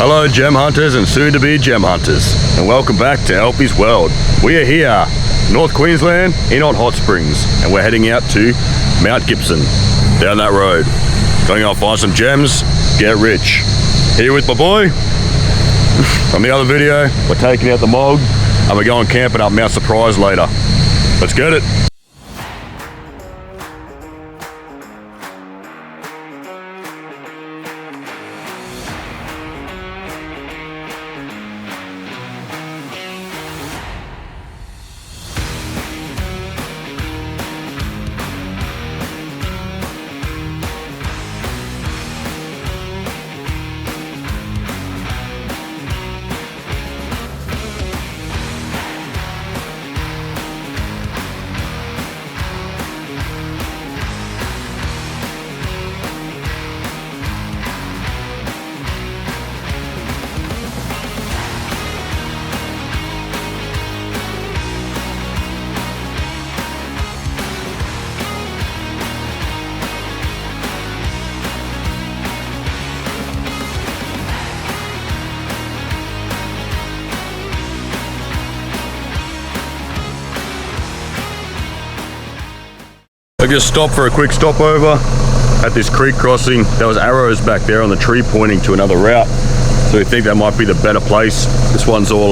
Hello gem hunters and soon to be gem hunters, and welcome back to Alfie's World. We are here, North Queensland, in on Hot Springs, and we're heading out to Mount Gibson, down that road. Going out find some gems, get rich. Here with my boy. From the other video, we're taking out the mog and we're going camping up Mount Surprise later. Let's get it. I just stopped for a quick stopover at this creek crossing. There was arrows back there on the tree pointing to another route, so we think that might be the better place. This one's all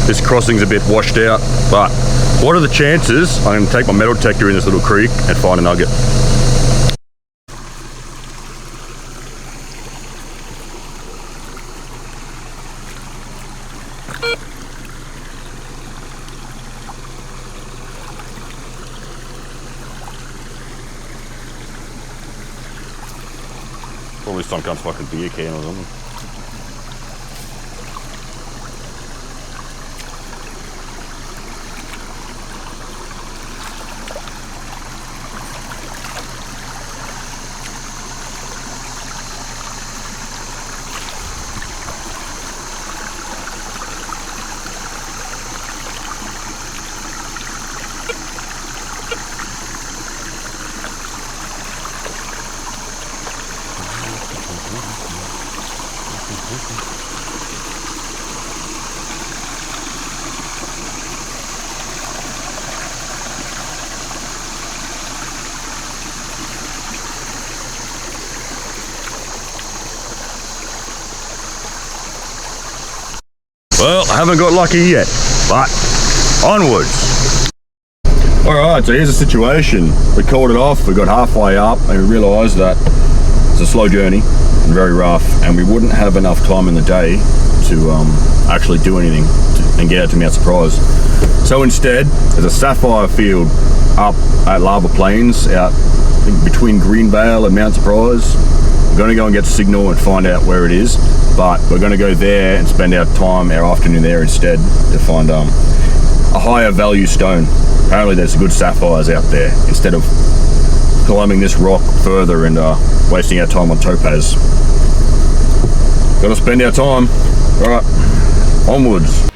this crossing's a bit washed out, but what are the chances I'm going to take my metal detector in this little creek and find a nugget? Probably some kind of fucking beer can or something. Well, I haven't got lucky yet, but onwards. Alright, so here's the situation. We called it off, we got halfway up and we realised that it's a slow journey and very rough, and we wouldn't have enough time in the day to actually do anything and get out to Mount Surprise. So instead, there's a sapphire field up at Lava Plains out between Greenvale and Mount Surprise. We're going to go and get signal and find out where it is, but we're going to go there and spend our afternoon there instead to find a higher value stone. Apparently there's good sapphires out there, instead of climbing this rock further and wasting our time on topaz. Gotta spend our time. Alright, onwards.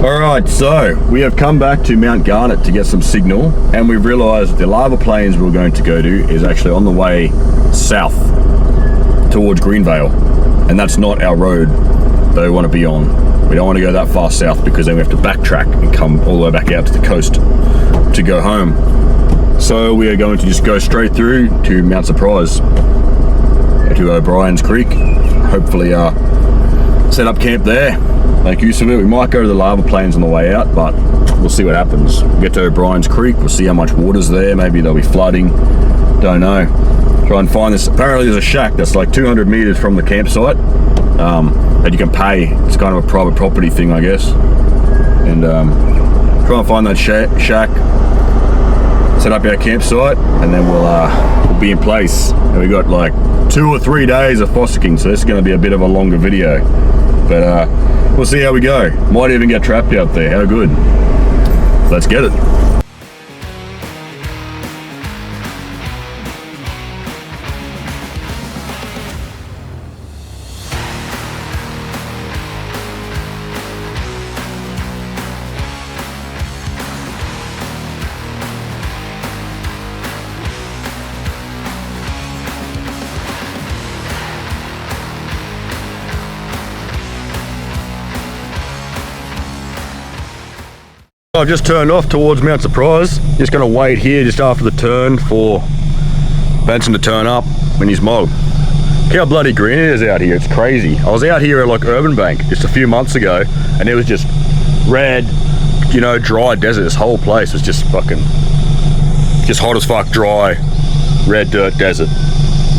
Alright, so we have come back to Mount Garnet to get some signal, and we've realised that the lava plains we're going to go to is actually on the way south towards Greenvale, and that's not our road that we want to be on. We don't want to go that far south because then we have to backtrack and come all the way back out to the coast to go home. So we are going to just go straight through to Mount Surprise, to O'Brien's Creek, hopefully set up camp there. Make use of it. We might go to the lava plains on the way out, but we'll see what happens. We'll get to O'Brien's Creek, we'll see how much water's there, maybe there'll be flooding, don't know. Try and find this. Apparently there's a shack that's like 200 meters from the campsite that you can pay. It's kind of a private property thing, I guess. And try and find that shack, set up our campsite, and then we'll be in place. And we got like 2 or 3 days of fossicking, so this is going to be a bit of a longer video. But we'll see how we go. Might even get trapped out there. How good. Let's get it. I've just turned off towards Mount Surprise. Just gonna wait here just after the turn for Benson to turn up in his mob. Look how bloody green it is out here, it's crazy. I was out here at like Urban Bank just a few months ago and it was just red, you know, dry desert. This whole place was just fucking, just hot as fuck, dry, red dirt desert.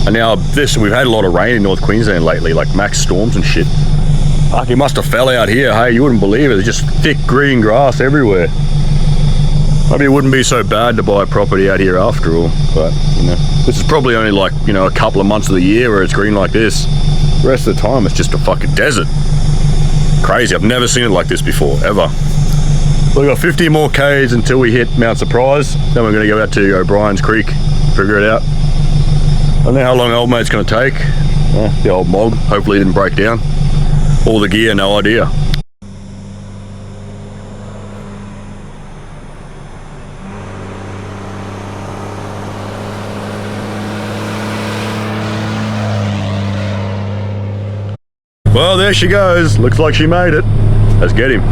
And now we've had a lot of rain in North Queensland lately, like max storms and shit. Fuck, it must have fell out here, hey, you wouldn't believe it. There's just thick green grass everywhere. Maybe it wouldn't be so bad to buy a property out here after all, but you know, this is probably only like, you know, a couple of months of the year where it's green like this. The rest of the time it's just a fucking desert. Crazy, I've never seen it like this before, ever. We've got 50 more Ks until we hit Mount Surprise. Then we're gonna go out to O'Brien's Creek, figure it out. I don't know how long old mate's gonna take. The old mog, hopefully it didn't break down. All the gear, no idea. Well, there she goes. Looks like she made it. Let's get him.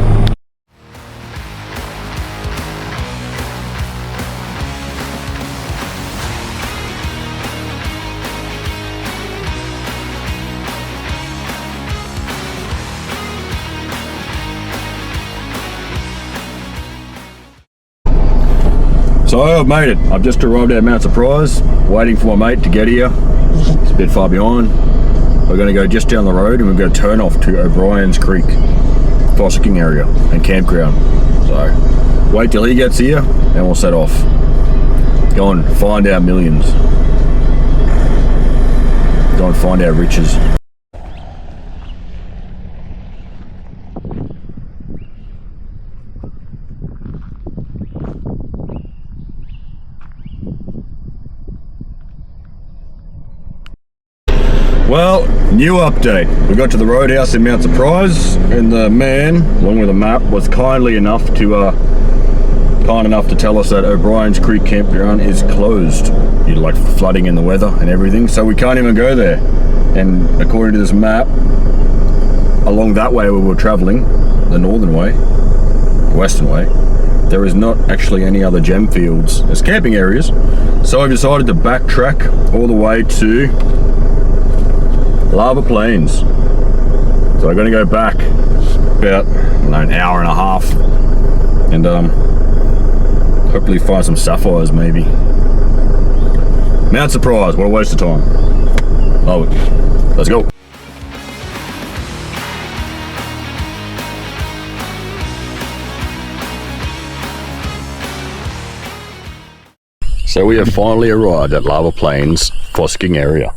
So I've made it. I've just arrived at Mount Surprise, waiting for my mate to get here. He's a bit far behind. We're going to go just down the road and we're going to turn off to O'Brien's Creek, Fossicking area and campground. So wait till he gets here and we'll set off. Go and find our millions. Go and find our riches. Well, new update. We got to the roadhouse in Mount Surprise and the man, along with a map, was kind enough to tell us that O'Brien's Creek campground is closed. Due to like flooding in the weather and everything, so we can't even go there. And according to this map, along that way where we were traveling, the northern way, western way, there is not actually any other gem fields as camping areas. So I've decided to backtrack all the way to Lava Plains. So I'm going to go back about, I don't know, an hour and a half and hopefully find some sapphires maybe. Mount Surprise, what a waste of time. Oh, let's go. So we have finally arrived at Lava Plains, Fossicking area.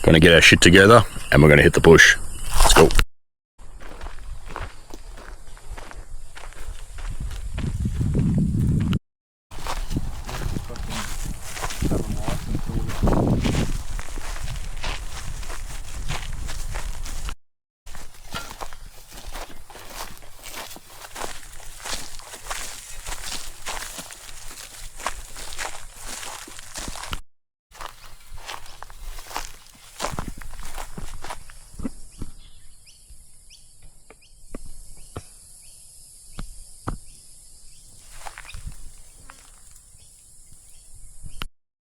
Gonna get our shit together and we're gonna hit the bush. Let's go.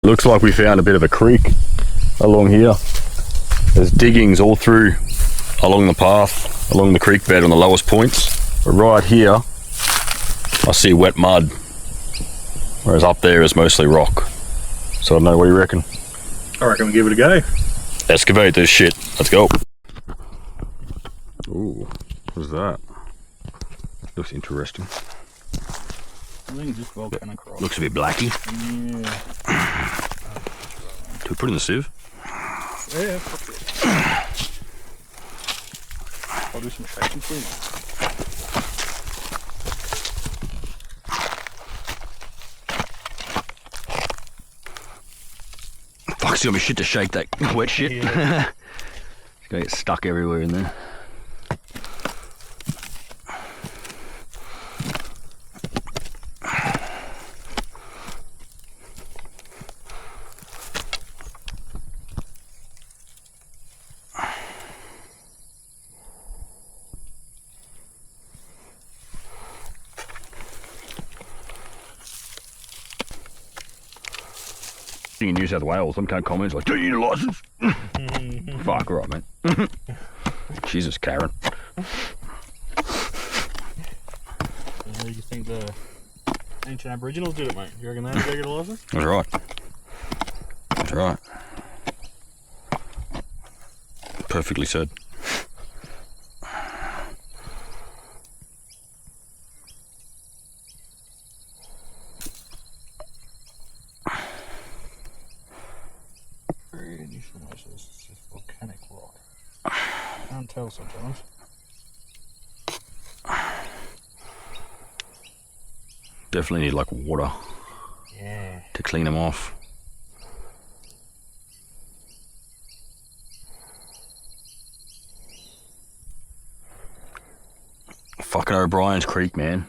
Looks like we found a bit of a creek along here. There's diggings all through along the path, along the creek bed on the lowest points. But right here, I see wet mud, whereas up there is mostly rock. So I don't know, what do you reckon? I reckon we give it a go. Excavate this shit. Let's go. Ooh, what's that? Looks interesting. I think it's just volcanic rock. Looks a bit blacky. Yeah. Do we put it in the sieve? Yeah, fuck it. I'll do some shaking for you. Fuck, it's gonna be shit to shake that wet shit. Yeah. It's gonna get stuck everywhere in there. in New South Wales, some kind of comments like, do you need a license? Fuck, right, man. Jesus, Karen. Do you think the ancient Aboriginals did it, mate? You reckon they had to go get a license? That's right. That's right. Perfectly said. Pretty sure most of this is just volcanic rock. Can't tell sometimes. Definitely need like water Yeah. to clean them off. Fucking O'Brien's Creek, man.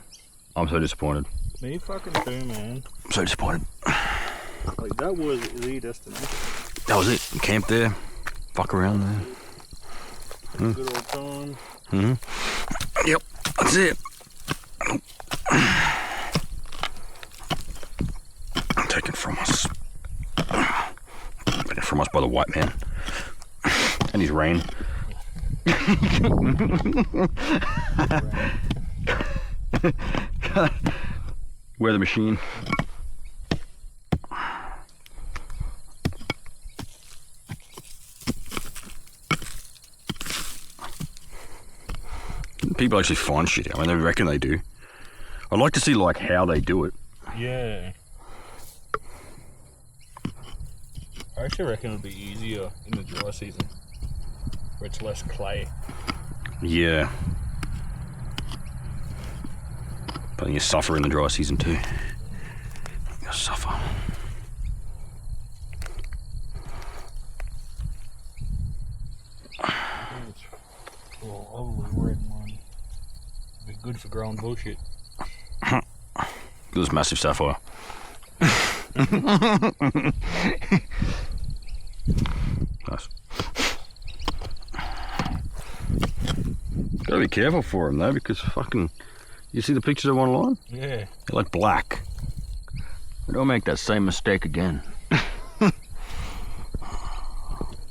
I'm so disappointed. Me fucking too, man. I'm so disappointed. Like, that was the destination. That was it. Camp there. Fuck around there. Good old time. Yep. That's it. Taken from us. Taken from us by the white man. And his rain. Wear the machine. People actually find shit out. I mean, they reckon they do. I'd like to see like how they do it. Yeah. I actually reckon it'll be easier in the dry season, where it's less clay. Yeah. But you suffer in the dry season too. You suffer. Oh, lovely red one. Be good for growing bullshit. Look at this massive sapphire. Nice. Gotta be careful for them though, because fucking, you see the pictures of online? Yeah. They're like black. Don't make that same mistake again.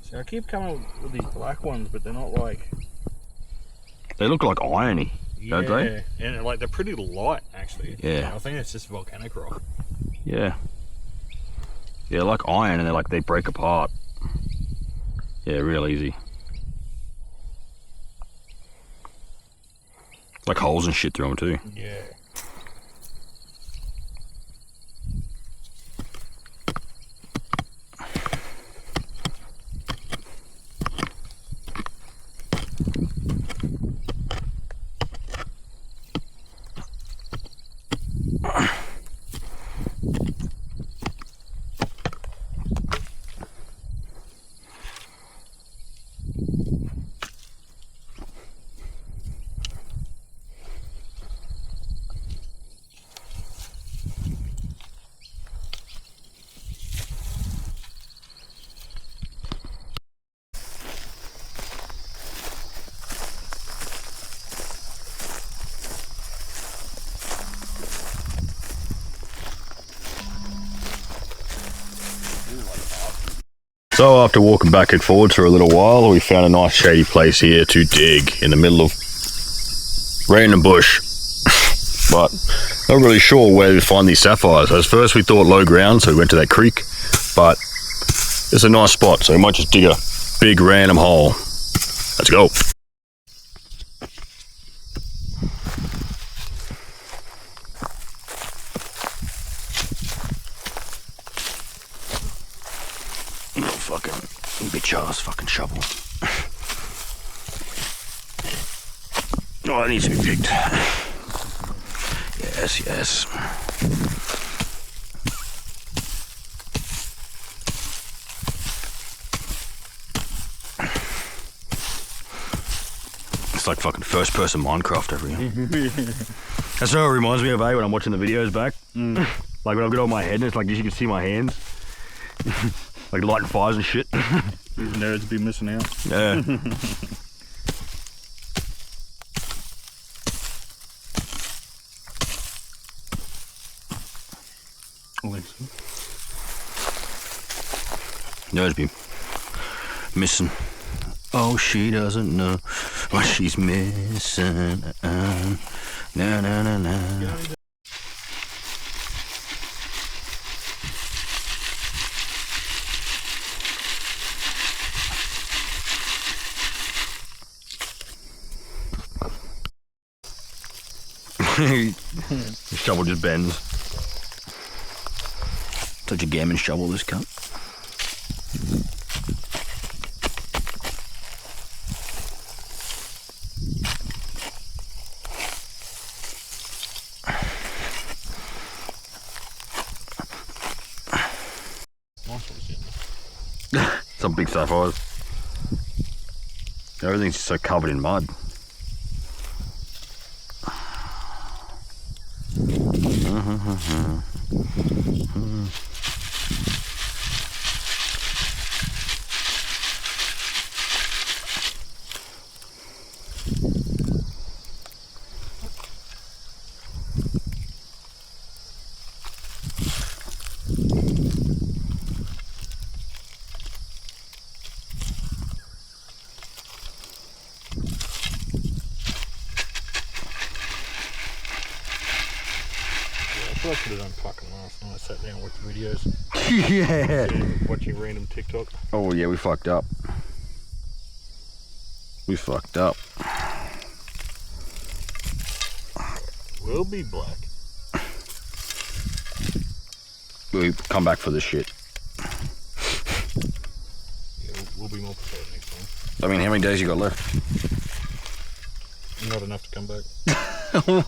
See, I keep coming up with these black ones, but they're not like. They look like irony, don't they? And like they're pretty light actually. Yeah. I think it's just volcanic rock. Yeah. Yeah, like iron, and they're like, they break apart. Yeah, real easy. Like holes and shit through them too. Yeah. So after walking back and forwards for a little while, we found a nice shady place here to dig in the middle of random bush. But not really sure where to find these sapphires. At first we thought low ground, so we went to that creek, but it's a nice spot, so we might just dig a big random hole. Let's go. Fucking bitch ass fucking shovel. Oh, that needs to be picked. Yes, yes. It's like fucking first person Minecraft over here. That's what it reminds me of, when I'm watching the videos back. Like when I've got on my head and it's like you can see my hands. Like lighting fires and shit. These nerds be missing out. Yeah. Knows me missing. Oh, she doesn't know what she's missing. Na na na na. The shovel just bends. Such a gammon shovel, this cunt. Some big sapphires. Everything's so covered in mud. I could have done fucking last night. I sat down and watched videos. Yeah. Watching random TikTok. Oh yeah, we fucked up. We fucked up. We'll be black. We come back for this shit. Yeah, we'll be more prepared next time. I mean, how many days you got left? Not enough to come back.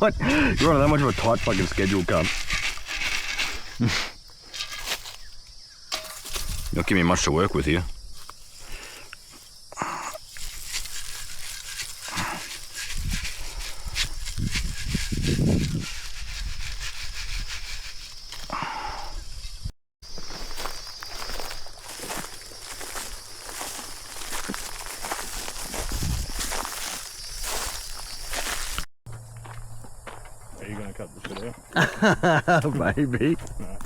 What? You're on that much of a tight fucking schedule, cunt. You don't give me much to work with here. Are you going to cut this shit out? Maybe. No.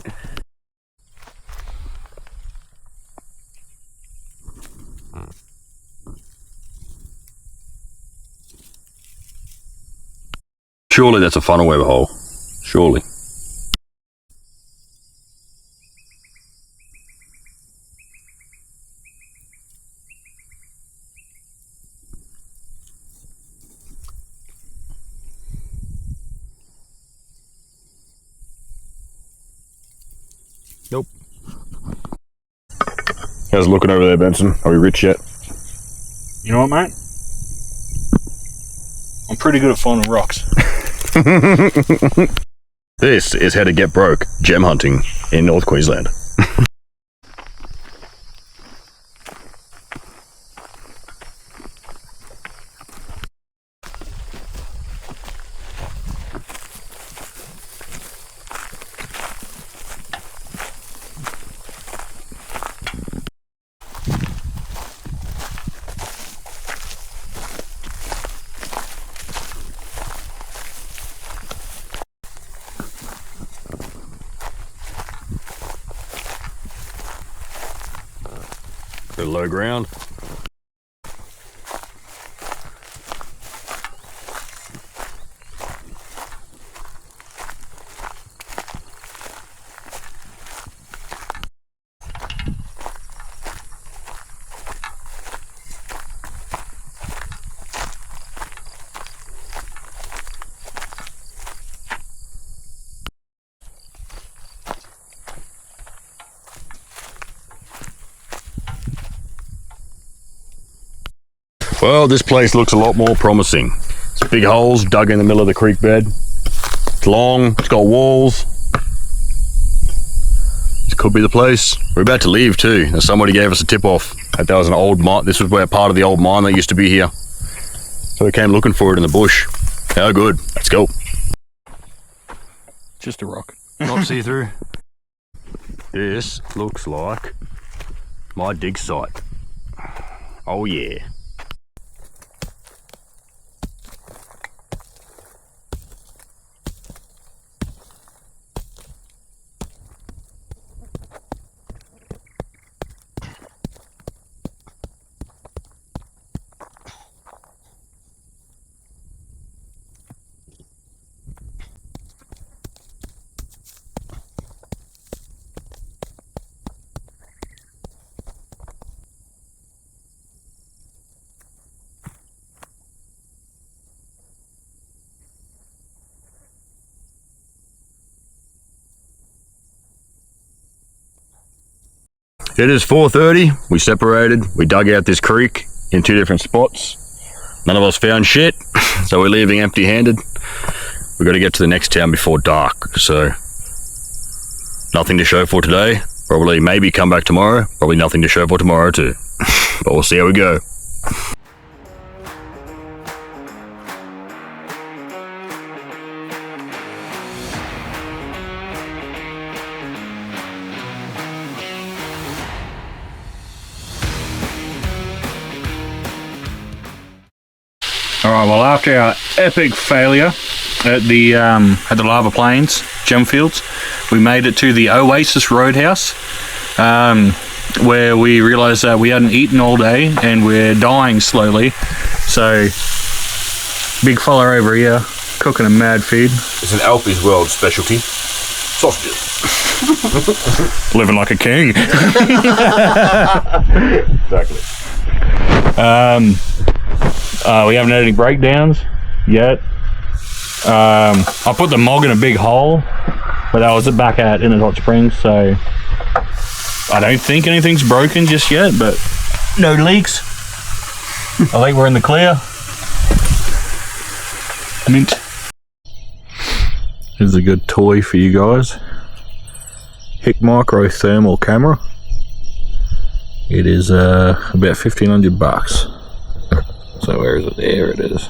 Surely that's a funnel web hole. Surely. Nope. How's it looking over there, Benson? Are we rich yet? You know what, mate? I'm pretty good at finding rocks. This is how to get broke gem hunting in North Queensland. Bit of low ground. Well, this place looks a lot more promising. It's big holes dug in the middle of the creek bed. It's long, it's got walls. This could be the place. We're about to leave too. And somebody gave us a tip off that there was an old mine. This was where part of the old mine that used to be here. So we came looking for it in the bush. How good. Let's go. Just a rock. Not see through. This looks like my dig site. Oh yeah. It is 4:30. We separated. We dug out this creek in 2 different spots. None of us found shit, so we're leaving empty-handed. We've got to get to the next town before dark, so nothing to show for today. Probably maybe come back tomorrow. Probably nothing to show for tomorrow too. But we'll see how we go. Alright, well, after our epic failure at the lava plains, Gemfields, we made it to the Oasis Roadhouse, where we realised that we hadn't eaten all day and we're dying slowly. So, big fella over here, cooking a mad feed. It's an Alfie's World specialty. Sausages. Living like a king. Exactly. We haven't had any breakdowns yet. I put the mog in a big hole, but that was back at Inner Hot Springs, so I don't think anything's broken just yet, but no leaks. I think we're in the clear. Mint. Here's a good toy for you guys. Hick Micro Thermal Camera. It is about 1,500 bucks. So where is it? There it is.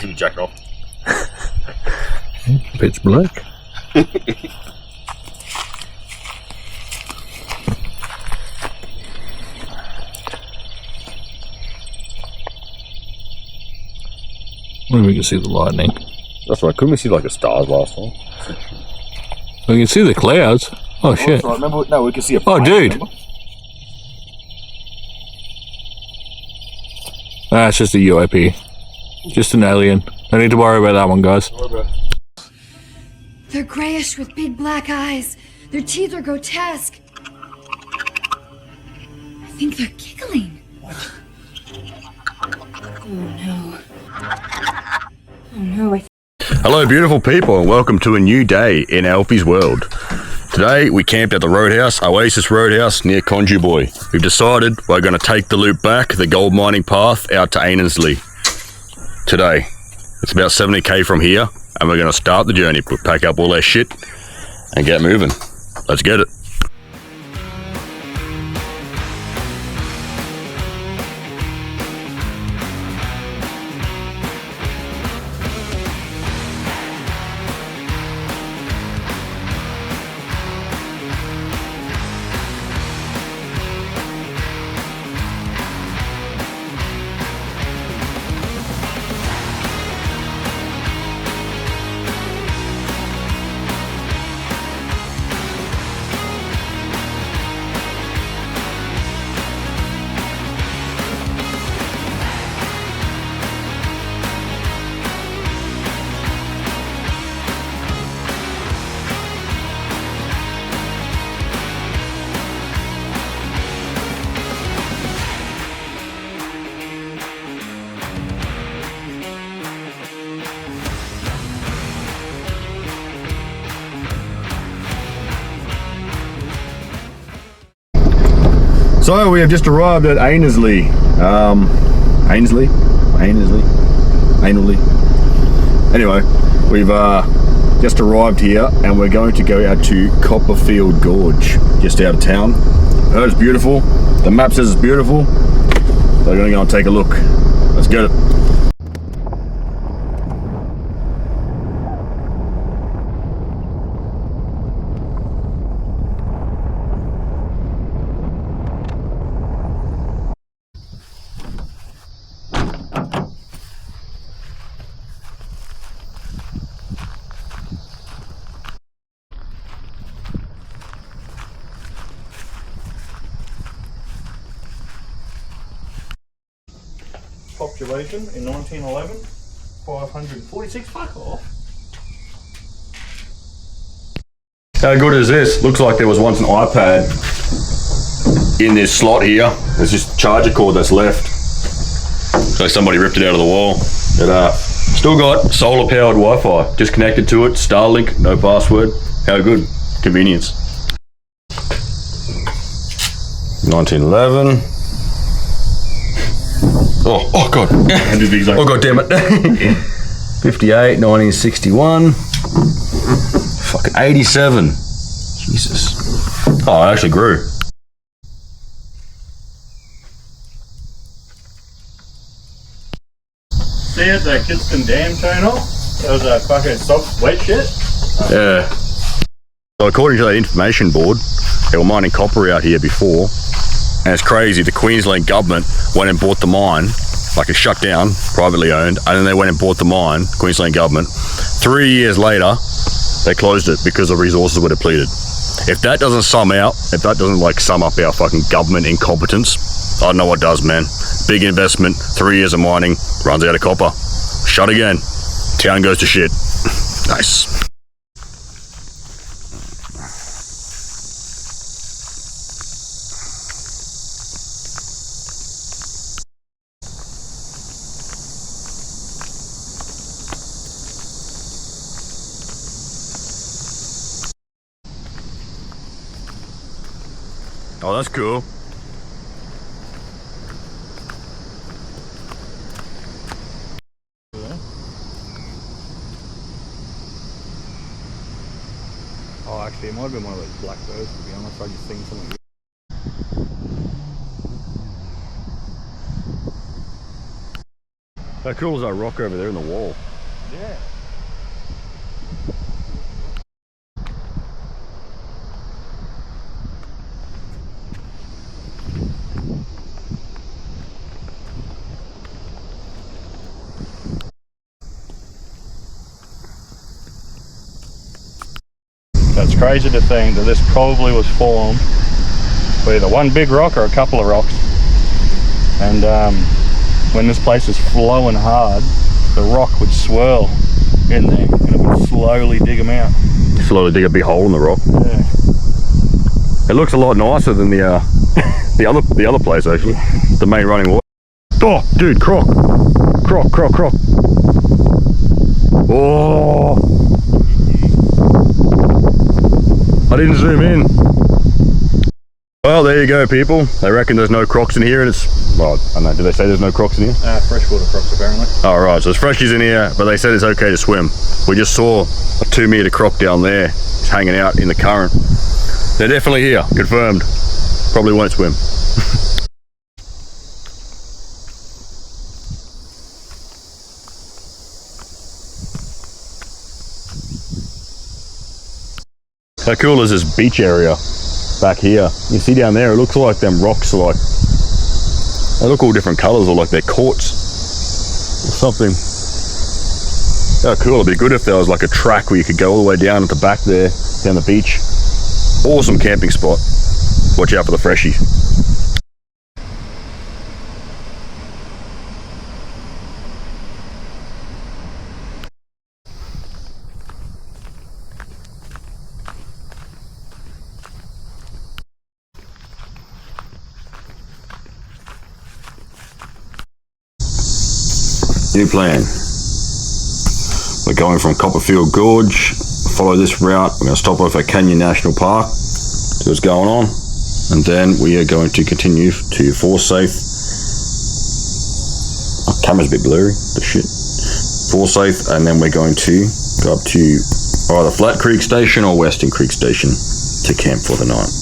You jack off. Pitch black. Maybe we can see the lightning. That's right. Couldn't we see like the stars last time? We can see the clouds. Oh shit! Right. Remember? No, we can see a. Oh dude! Ah, it's just a UAP. Just an alien. No need to worry about that one, guys. They're grayish with big black eyes. Their teeth are grotesque. I think they're giggling. Oh no. Oh no, Hello beautiful people and welcome to a new day in Alfie's world. Today we camped at the Roadhouse, Oasis Roadhouse near Conju Boy. We've decided we're going to take the loop back, the gold mining path out to Ainslie today. It's about 70k from here and we're going to start the journey, pack up all our shit and get moving. Let's get it. So we have just arrived at Ainslie. Anyway, we've just arrived here and we're going to go out to Copperfield Gorge, just out of town. I heard it's beautiful. The map says it's beautiful. So we're going to go and take a look. Let's get it. Population in 1911, 546, fuck off. How good is this? Looks like there was once an iPad in this slot here. There's just charger cord that's left. Looks like somebody ripped it out of the wall. But still got solar powered Wi-Fi. Just connected to it. Starlink, no password. How good? Convenience. 1911. Oh god. Oh god damn it. 58, 1961. Fucking 87. Jesus. Oh, it actually grew. See it, the Kidston Dam turn off? That was a fucking soft, wet shit. Yeah. So according to that information board, they were mining copper out here before. And it's crazy, the Queensland government went and bought the mine, like it shut down, privately owned, and then they went and bought the mine, Queensland government. 3 years later, they closed it because the resources were depleted. If that doesn't sum up our fucking government incompetence, I don't know what does, man. Big investment, 3 years of mining, runs out of copper. Shut again. Town goes to shit. Nice. Oh, that's cool. Oh, actually, it might have been one of those black birds, to be honest. I just seen something. How cool is that rock over there in the wall? Yeah. It's crazy to think that this probably was formed with either one big rock or a couple of rocks. And when this place is flowing hard, the rock would swirl in there and it would slowly dig them out. Slowly dig a big hole in the rock. Yeah. It looks a lot nicer than the the other place actually. The main running water. Oh, dude, croc. Croc. Oh. I didn't zoom in. Well, there you go, people. They reckon there's no crocs in here, and it's, well, I don't know, did they say there's no crocs in here? Freshwater crocs, apparently. Oh, right, so there's freshies in here, but they said it's okay to swim. We just saw a 2 meter croc down there, just hanging out in the current. They're definitely here, confirmed. Probably won't swim. How cool is this beach area back here? You see down there, it looks like them rocks are like, they look all different colours, or like they're quartz or something. How cool, it'd be good if there was like a track where you could go all the way down at the back there, down the beach. Awesome camping spot. Watch out for the freshies. New plan. We're going from Copperfield Gorge, follow this route. We're going to stop off at Canyon National Park, see what's going on, and then we are going to continue to Forsayth. Oh, camera's a bit blurry, the shit. Forsayth, and then we're going to go up to either Flat Creek Station or Western Creek Station to camp for the night.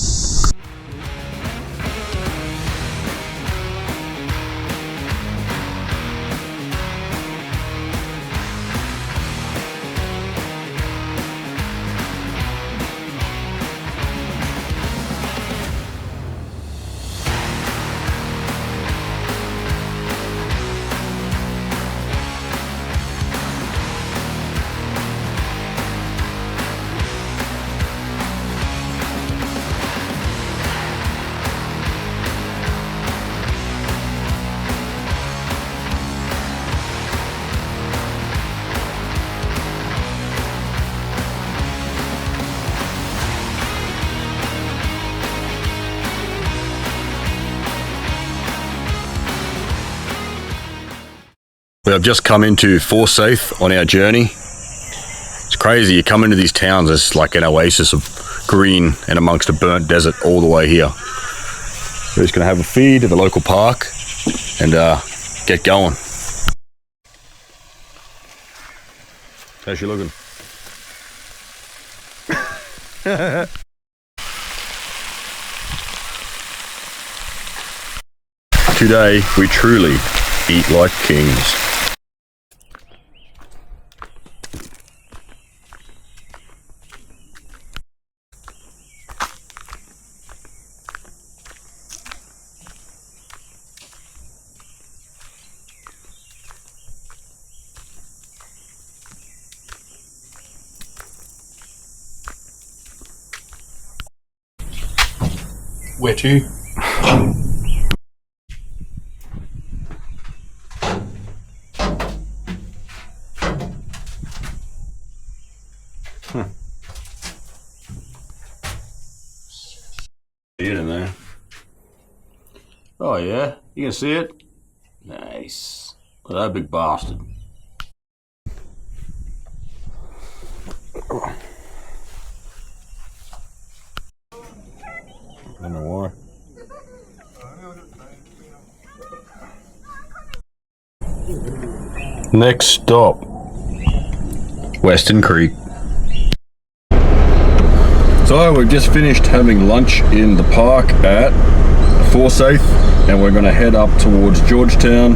We have just come into Forsayth on our journey. It's crazy, you come into these towns, it's like an oasis of green and amongst a burnt desert all the way here. We're just gonna have a feed at the local park and get going. How's she looking? Today we truly eat like kings. Where to? See it in there. Oh yeah, you can see it? Nice. Look at that big bastard. I don't know why. Next stop, Western Creek. So we've just finished having lunch in the park at Forsayth, and we're going to head up towards Georgetown,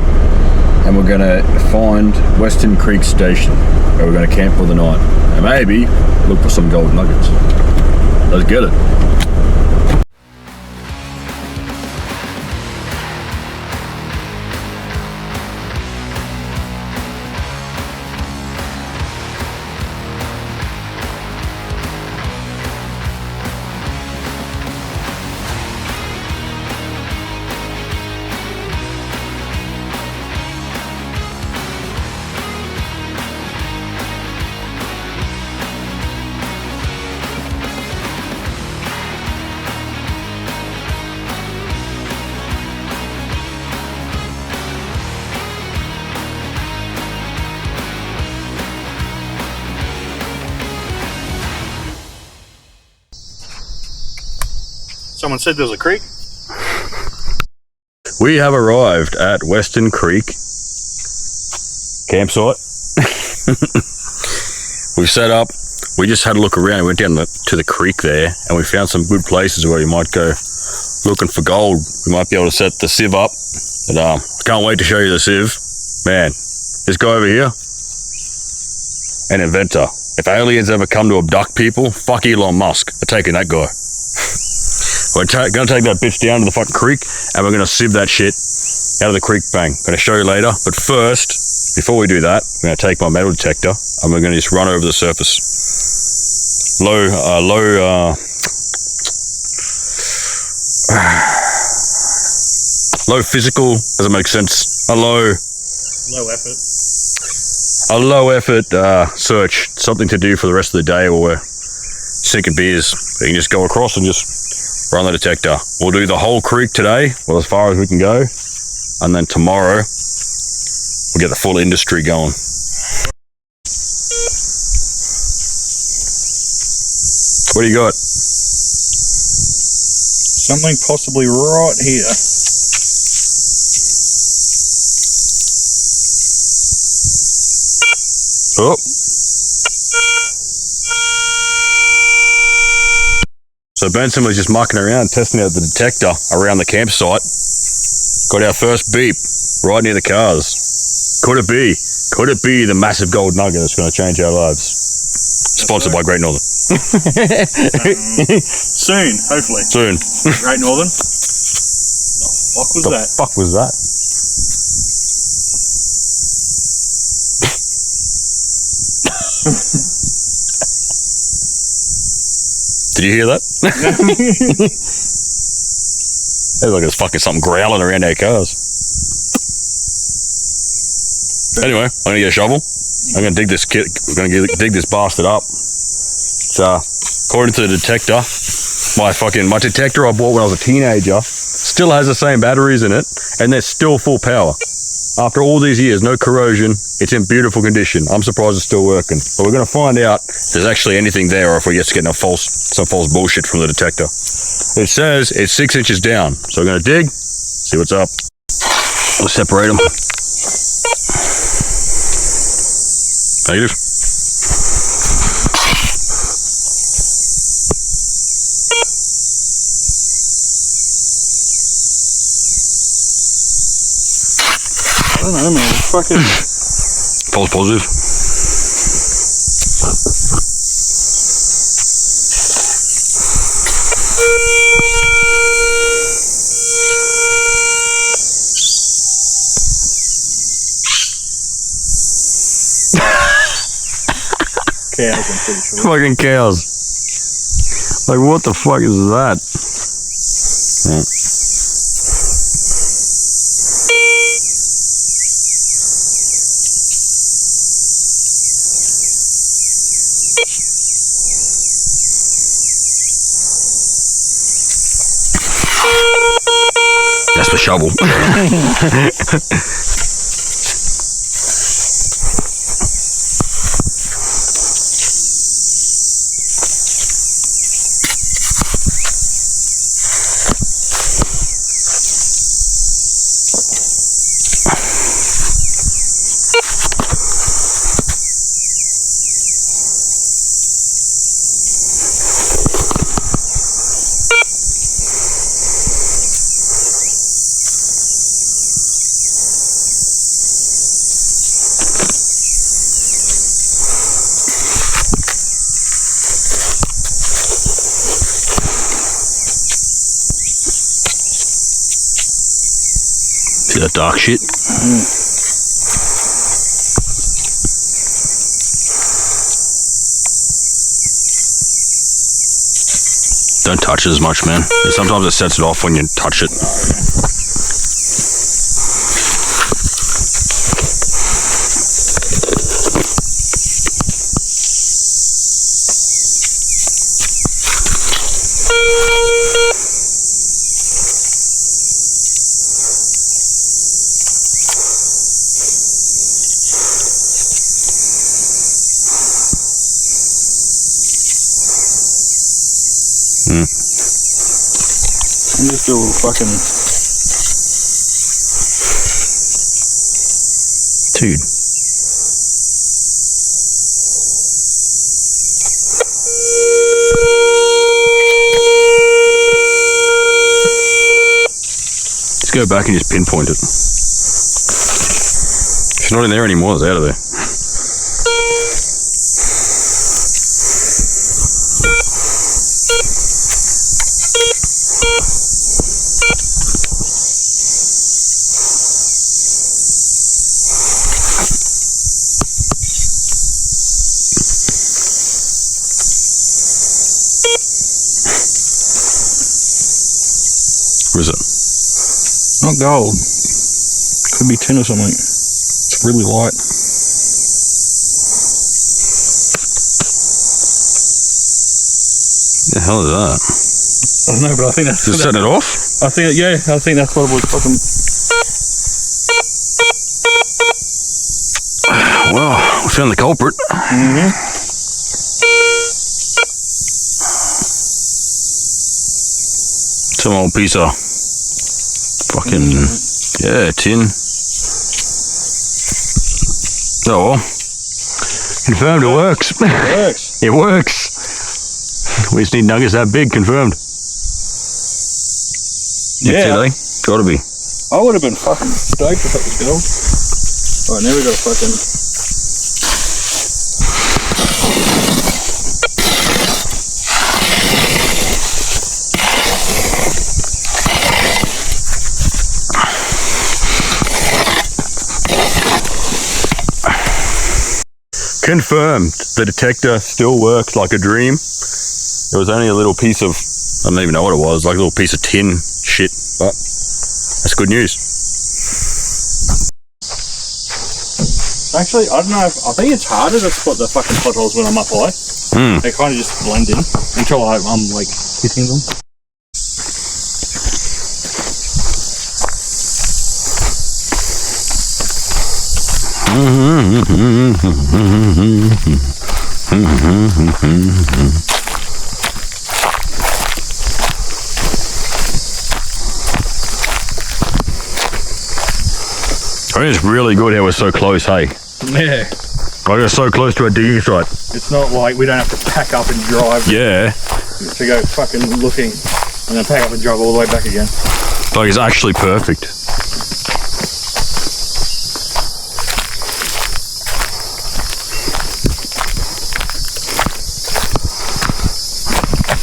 and we're going to find Western Creek Station, where we're going to camp for the night, and maybe look for some gold nuggets. Let's get it. Someone said there was a creek. We have arrived at Western Creek campsite. We've set up. We just had a look around. We went down to the creek there, and we found some good places where you might go looking for gold. We might be able to set the sieve up. But I can't wait to show you the sieve. Man, this guy over here, an inventor. If aliens ever come to abduct people, fuck Elon Musk. They're taking that guy. We're gonna take that bitch down to the fucking creek, and we're gonna sieve that shit out of the creek bank. Gonna show you later, but first, before we do that, we're gonna take my metal detector, and we're gonna just run over the surface. Low physical, doesn't make sense. A low effort search, something to do for the rest of the day while we're sinking beers. You can just go across and just run the detector. We'll do the whole creek today, well, as far as we can go, and then tomorrow we'll get the full industry going. What do you got? Something possibly right here. Oh. So Benson was just mucking around, testing out the detector around the campsite. Got our first beep right near the cars. Could it be the massive gold nugget that's going to change our lives? Sponsored by Great Northern. Soon, hopefully. Soon. Great Northern. The fuck was that? Did you hear that? It's like there's fucking something growling around our cars. Anyway, I'm gonna get a shovel. I'm gonna dig this we're gonna dig this bastard up. It's according to the detector, my detector I bought when I was a teenager still has the same batteries in it, and they're still full power. After all these years, no corrosion, it's in beautiful condition. I'm surprised it's still working. But we're going to find out if there's actually anything there or if we're just getting some false bullshit from the detector. It says it's 6 inches down. So we're going to dig, see what's up. We'll separate them. Negative. I don't know, man. It's fucking false positive. cows, I'm pretty sure. Fucking cows. Like, what the fuck is that? Yeah. That's the shovel. See that dark shit? Don't touch it as much, man. Sometimes it sets it off when you touch it. I'm just a little fucking... Dude. Let's go back and just pinpoint it. It's not in there anymore, it's out of there. What is it? Not gold. Could be tin or something. It's really light. The hell is that? I don't know, but I think that's... Just setting it off? I think, yeah, I think that's what it was fucking... Well, we found the culprit. Mm-hmm. Some old piece of fucking, yeah, tin. Oh well. Confirmed it works. It works. It works. We just need nuggets that big, confirmed. Yeah. They gotta be. I would have been fucking stoked if it was gold. Right, now we got a fucking... Confirmed. The detector still works like a dream. It was only a little piece of, I don't even know what it was, like a little piece of tin shit, but that's good news. Actually, I don't know, I think it's harder to spot the fucking potholes when I'm up high. They kind of just blend in until I'm like hitting them. I think it's really good how we're so close, hey? Yeah. Like we're so close to a digging site. It's not like we don't have to pack up and drive Yeah. to go fucking looking and then pack up and drive all the way back again. Like it's actually perfect.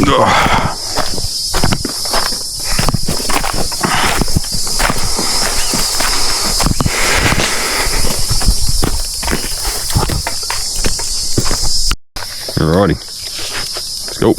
Ugh. Alrighty, let's go.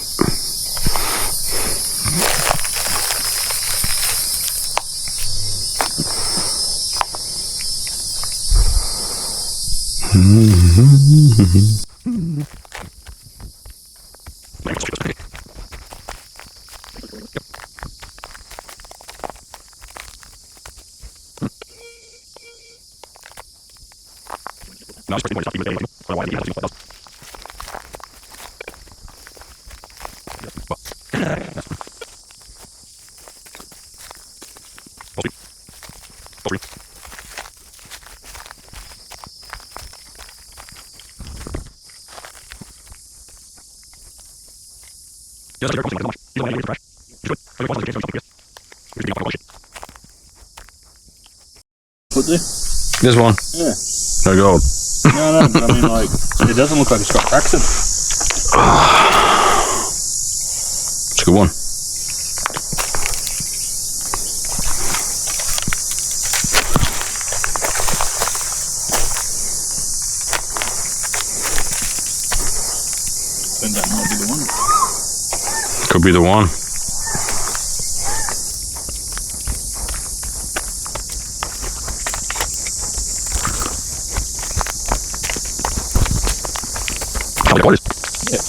Put there? This one? Yeah. No gold. No, but I mean, like, it doesn't look like it's got cracks in it. It's a good one. Then that might be the one. Could be the one. Yeah.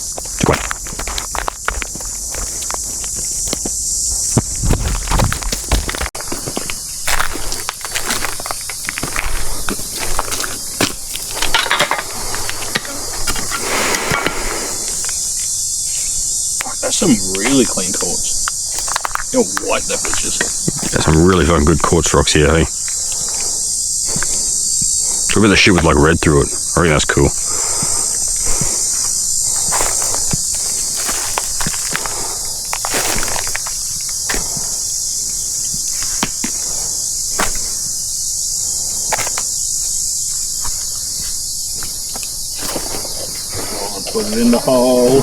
Fuck, that's some really clean quartz. How white that bitch is. There's some really fucking good quartz rocks here, hey? Look at the shit with like red through it. I reckon that's cool. Put it in the hole.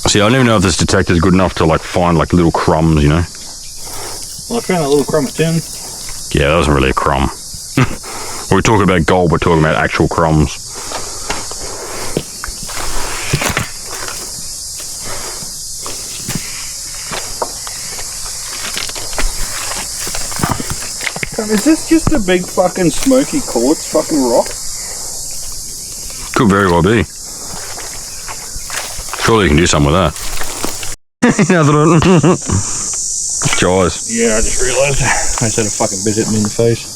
See, I don't even know if this detector is good enough to like find like little crumbs, you know? Well, I found that little crumb of tin. Yeah, that wasn't really a crumb. When we talk about gold, we're talking about actual crumbs. Is this just a big fucking smoky quartz fucking rock? Could very well be. Surely you can do something with that. Jaws. Yeah, I just realised. I said a fucking bit hit me in the face.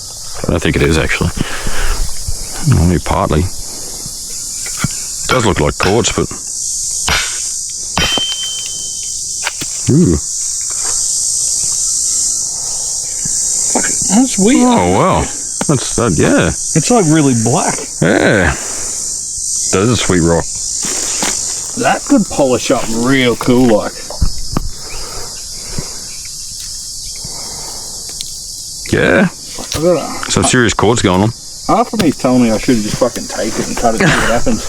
I don't think it is actually. Only partly. It does look like quartz, but. Ooh. That's weird. Oh wow. That's that. Yeah. It's like really black. Yeah. That is a sweet rock. That could polish up real cool, like. Yeah. I gotta, Some serious quartz going on. half of me's telling me I should just fucking take it and cut it and see what happens.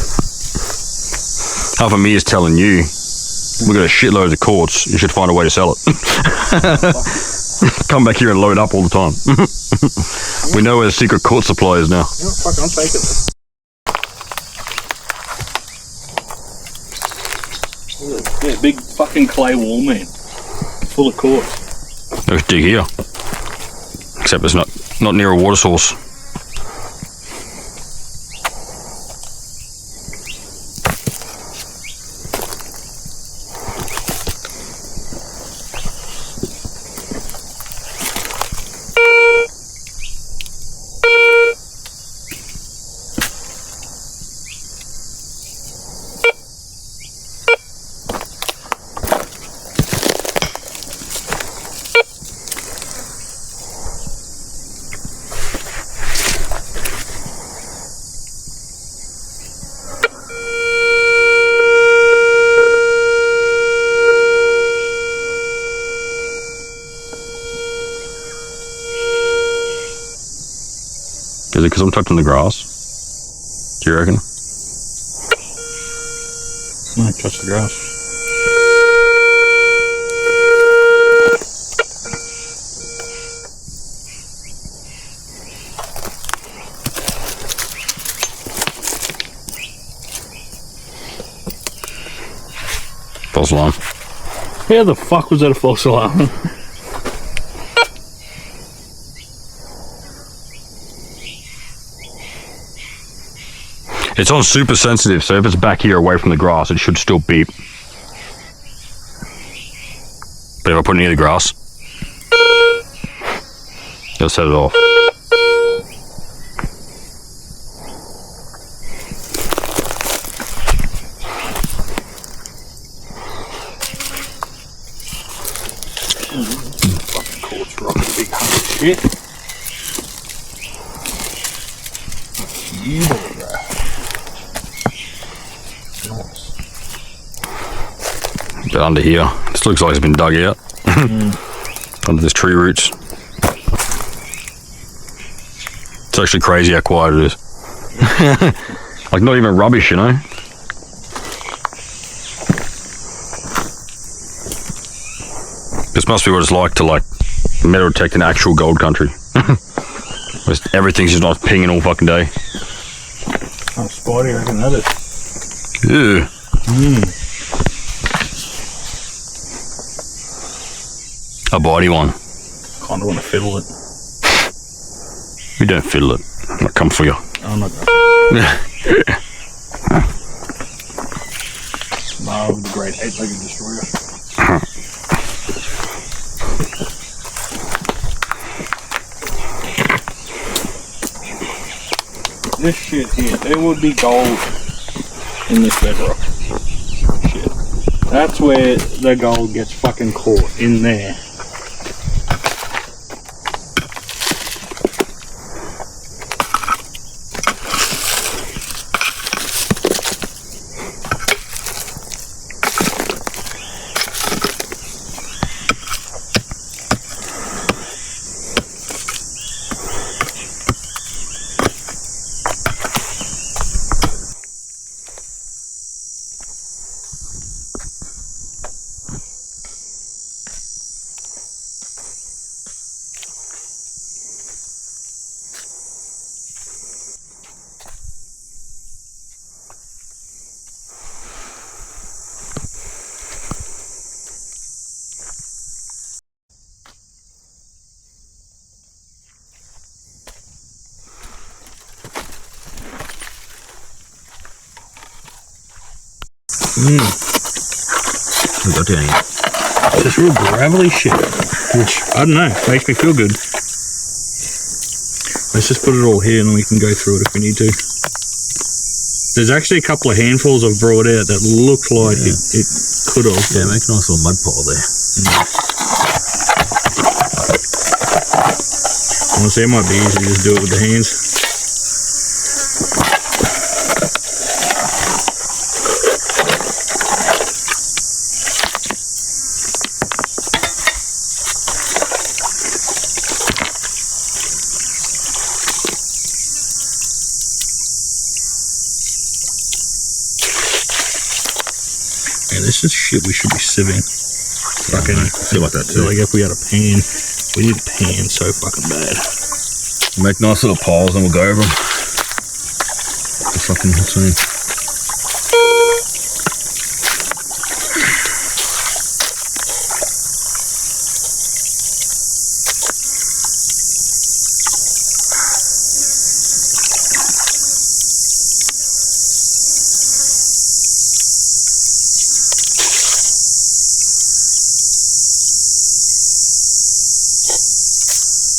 Half of me is telling you, we've got a shitload of quartz. You should find a way to sell it. Come back here and load up all the time. We know where the secret quartz supply is now. You know, fuck, I'm taking it. Yeah, big fucking clay wall, man. Full of quartz. Let's dig here. Except it's not near a water source. Is it because I'm touching the grass? Do you reckon? No, touch the grass. False alarm. How the fuck was that a false alarm? It's on super sensitive, so if it's back here away from the grass, it should still beep. But if I put it near the grass, it'll set it off. Fucking quartz rock, big hunk of shit. Yeah, bro. Nice. Get under here. This looks like it's been dug out. Under this tree roots. It's actually crazy how quiet it is. Like not even rubbish, you know? This must be what it's like to metal detect in actual gold country. Just everything's just not pinging all fucking day. How spotty I reckon that is. Ew. A body one. Kinda wanna fiddle it. We don't fiddle it. I'll come for you. I'm not gonna. No, the great 8-legged destroyer. This shit here, there would be gold in this bedrock. Shit. That's where the gold gets fucking caught, in there. We got down here. It's just real gravelly shit, which, I don't know, makes me feel good. Let's just put it all here and then we can go through it if we need to. There's actually a couple of handfuls I've brought out that look like it could have. Yeah, make a nice little mud pile there. Honestly, it might be easy to just do it with the hands. Yeah, this is shit we should be sieving. Fucking, I feel like that too. like if we had a pan, we need a pan so fucking bad. Make nice little piles and we'll go over them. The fucking what's name?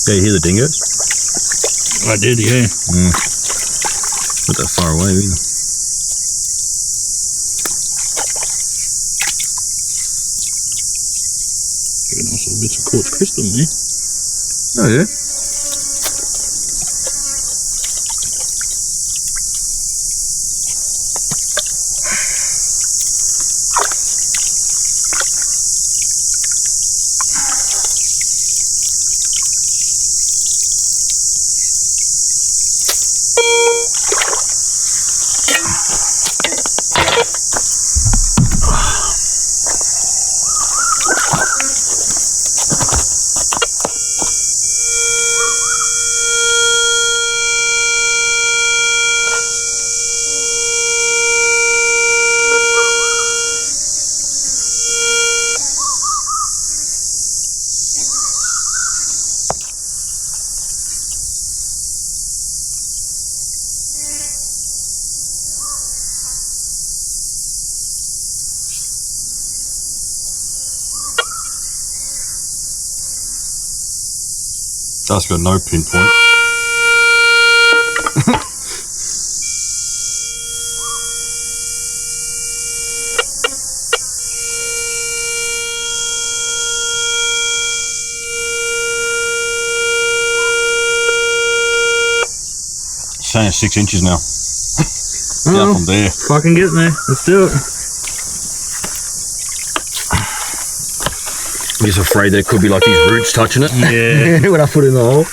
Yeah, you hear the dingoes? I did, yeah. Not that far away either. Got nice little bits of quartz crystal in there. Oh yeah? That's got no pinpoint. Saying 6 inches now. Down from there. Fucking getting there. Let's do it. I'm just afraid there could be like these roots touching it. Yeah. When I put it in the hole.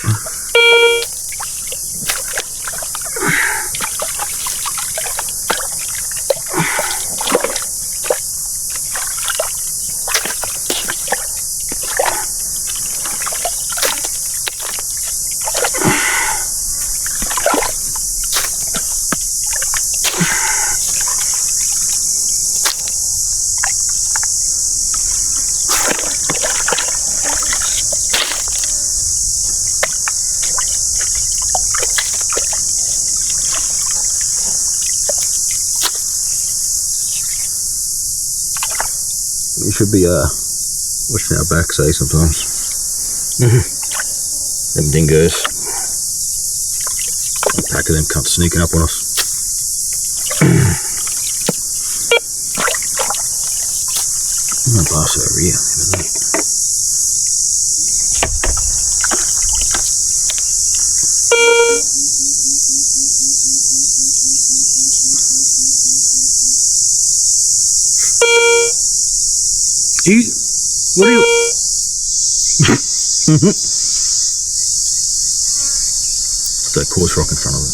We should be watching our backs, sometimes. Them dingoes. A pack of them cunts sneaking up on us. I'm gonna pass over here. What are you? That coarse rock in front of it.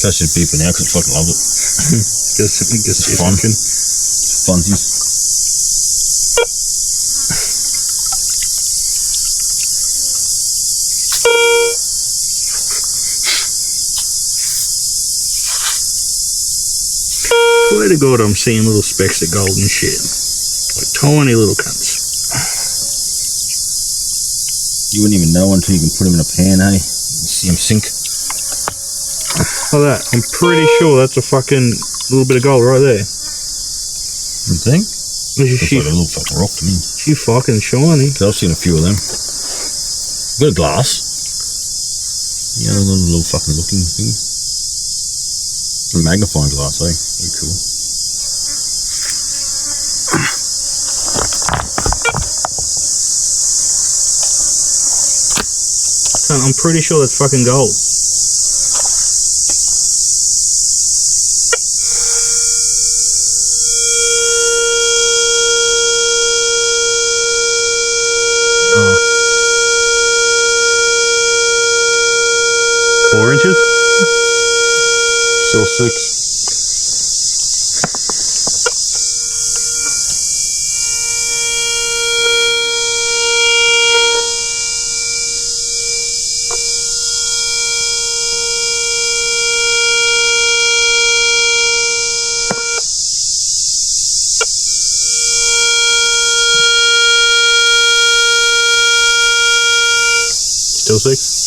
Catch it beeping now because I fucking love it. Guess It's fun. Funsies. Swear to God, I'm seeing little specks of gold and shit. Like tiny little cunts. You wouldn't even know until you can put them in a pan, eh? You see them sink. Look at that. I'm pretty sure that's a fucking little bit of gold right there. You think? Looks She, like a little fucking rock to me. she fucking shiny. Cause I've seen a few of them. Got a glass. You know, a little fucking looking thing. A magnifying glass, eh? Very cool. I'm pretty sure that's fucking gold. Oh. 4 inches? Still 6. Still 6?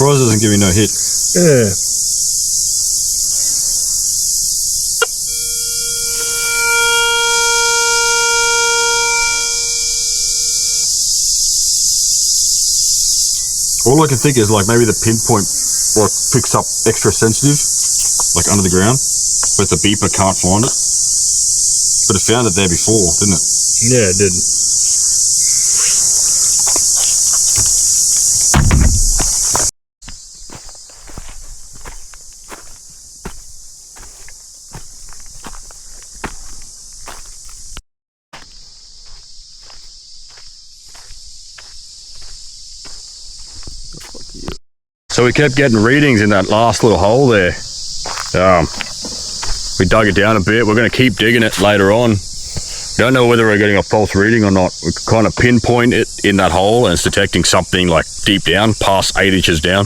Surprised it doesn't give me no hit. Yeah. All I can think is like maybe the pinpoint like picks up extra sensitive, like under the ground, but the beeper can't find it. But it found it there before, didn't it? Yeah, it did. So we kept getting readings in that last little hole there. We dug it down a bit. We're going to keep digging it later on. Don't know whether we're getting a false reading or not. We kind of pinpoint it in that hole and it's detecting something like deep down, past 8 inches down.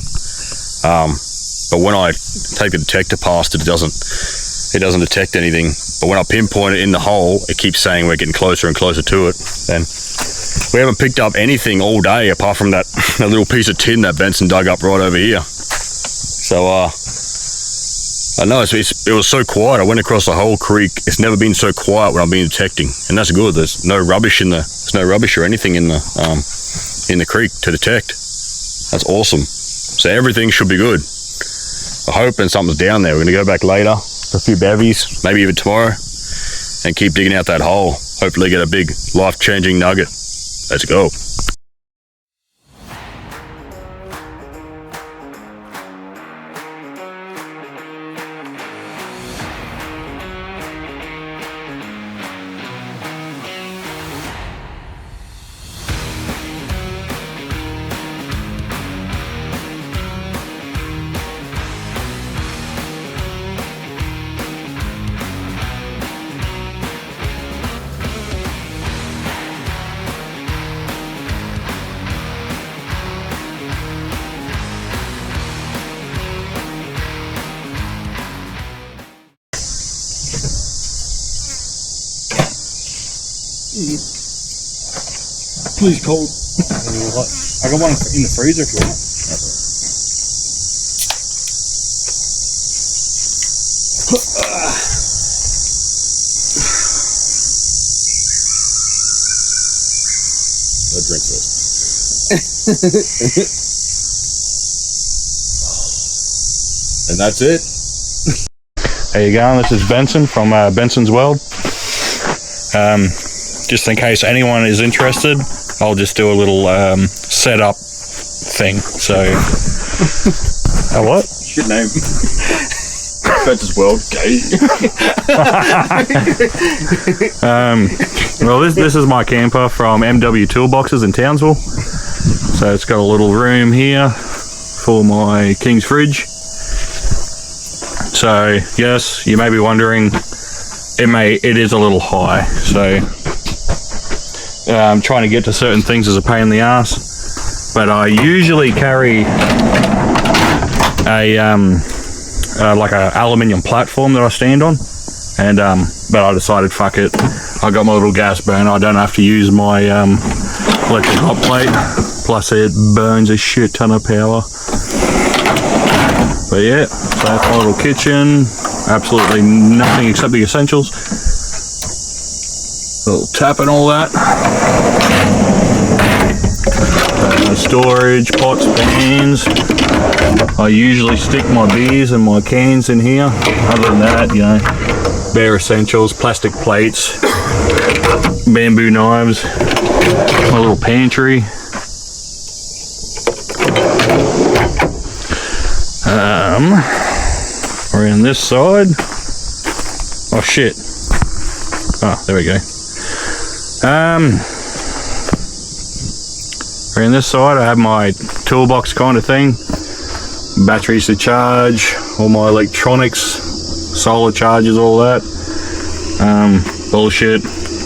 But when I take the detector past it, it doesn't detect anything. But when I pinpoint it in the hole, it keeps saying we're getting closer and closer to it. And we haven't picked up anything all day apart from that little piece of tin that Benson dug up right over here. So I know it was so quiet. I went across the whole creek. It's never been so quiet when I've been detecting, and that's good. There's no rubbish or anything in the creek to detect. That's awesome. So everything should be good. I'm hoping something's down there. We're gonna go back later for a few bevies, maybe even tomorrow, and keep digging out that hole. Hopefully get a big life-changing nugget. Let's go. Please, cold. I got one in the freezer if you want. I'll drink first. And that's it. There you go. This is Benson from Benson's World. Just in case anyone is interested, I'll just do a little setup thing. So, what? Shit name. Benson's World. Gay. Well, this is my camper from MW Toolboxes in Townsville. So it's got a little room here for my King's fridge. So yes, you may be wondering, it is a little high. So trying to get to certain things is a pain in the ass. But I usually carry like a aluminium platform that I stand on, and but I decided fuck it. I got my little gas burner. I don't have to use my electric hot plate. Plus it burns a shit ton of power. But yeah, so that's my little kitchen. Absolutely nothing except the essentials. A little tap and all that. Storage, pots, pans. I usually stick my beers and my cans in here. Other than that, you know, bare essentials, plastic plates, bamboo knives, my little pantry. Around this side. Oh shit. Oh, there we go. Around this side I have my toolbox kind of thing. Batteries to charge, all my electronics, solar chargers, all that. Bullshit.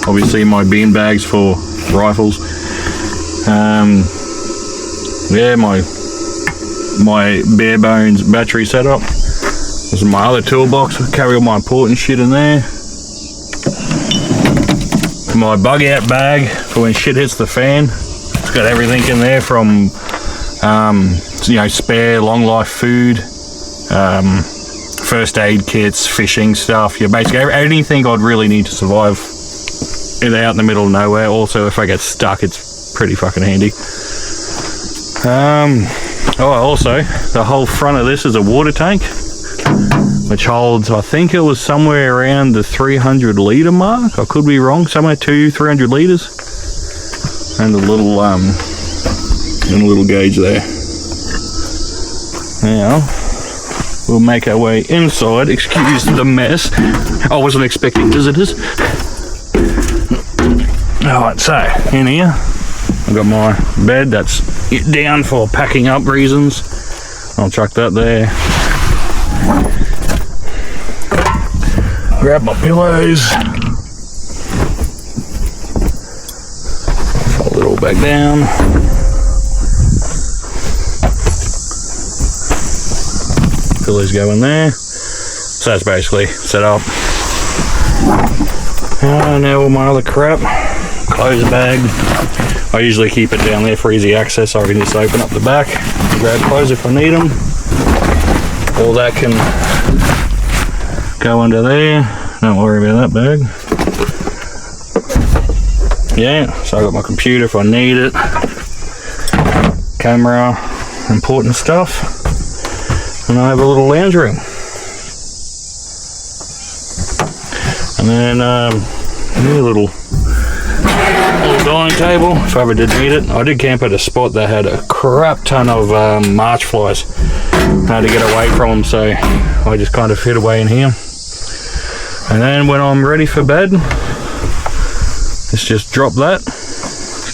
Obviously my bean bags for rifles. Yeah, my bare bones battery setup. This is my other toolbox. I carry all my important shit in there. My bug out bag for when shit hits the fan. It's got everything in there from you know, spare long life food, first aid kits, fishing stuff. Yeah, basically anything I'd really need to survive out in the middle of nowhere. Also, if I get stuck, it's pretty fucking handy. Oh, also, the whole front of this is a water tank, which holds, I think it was somewhere around the 300 litre mark. I could be wrong, somewhere 200-300 litres. And a little gauge there. Now, we'll make our way inside. Excuse the mess. I wasn't expecting visitors. Alright, so, in here, I've got my bed that's down for packing up reasons. I'll chuck that there. Grab my pillows. Fold it all back down. Pillows go in there. So that's basically set up. Now all my other crap. Clothes bag. I usually keep it down there for easy access, so I can just open up the back and grab clothes if I need them. All that can go under there. Don't worry about that bag. Yeah, so I got my computer if I need it. Camera, important stuff. And I have a little lounge room. And then a little dining table if I ever did need it. I did camp at a spot that had a crap ton of march flies. I had to get away from them, so I just kind of hid away in here. And then when I'm ready for bed, let's just drop that,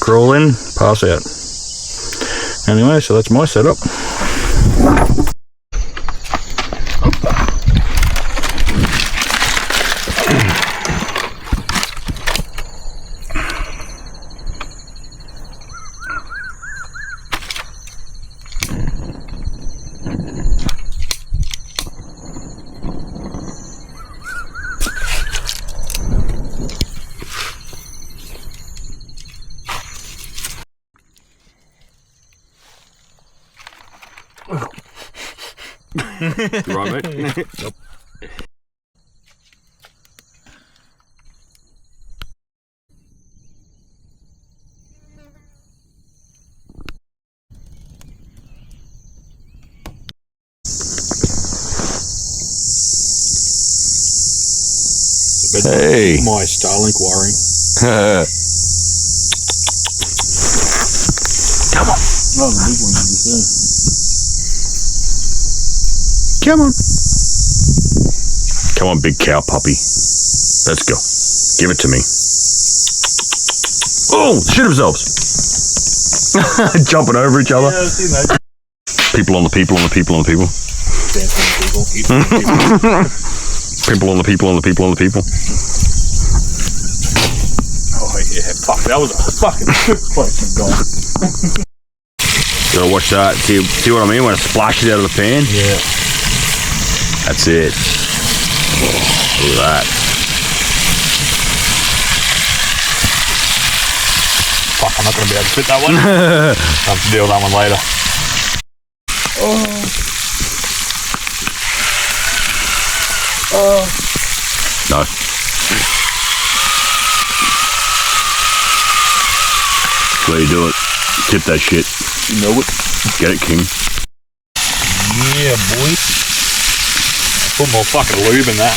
crawl in, pass out. Anyway, so that's my setup. You right, mate? Yep. Hey. My Starlink wiring. Come on. Oh, the big one just there. Come on. Come on, big cow puppy. Let's go. Give it to me. Oh, shit themselves. Jumping over each other. Yeah, I've seen that. People on the people on the people on the people. Dancing people, eating people. People on the people on the people on the people. Oh yeah, fuck, that was a fucking good question, gone. Gotta watch that. See what I mean? When it splashes out of the pan? Yeah. That's it. Look at that. Fuck, I'm not gonna be able to fit that one. I'll have to deal with that one later. No. That's the way you do it. Tip that shit. You know it. Get it, King. Yeah, boy. Put more fucking lube in that.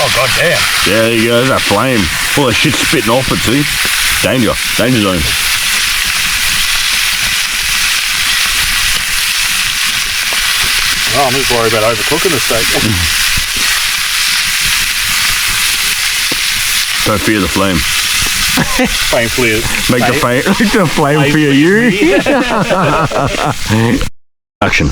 Oh, goddamn. Yeah, there you go. There's that flame. All that shit spitting off it, see? Danger. Danger zone. Oh, I'm just worried about overcooking the steak. Don't fear the flame. Painfully. Make the flame fear you. Action.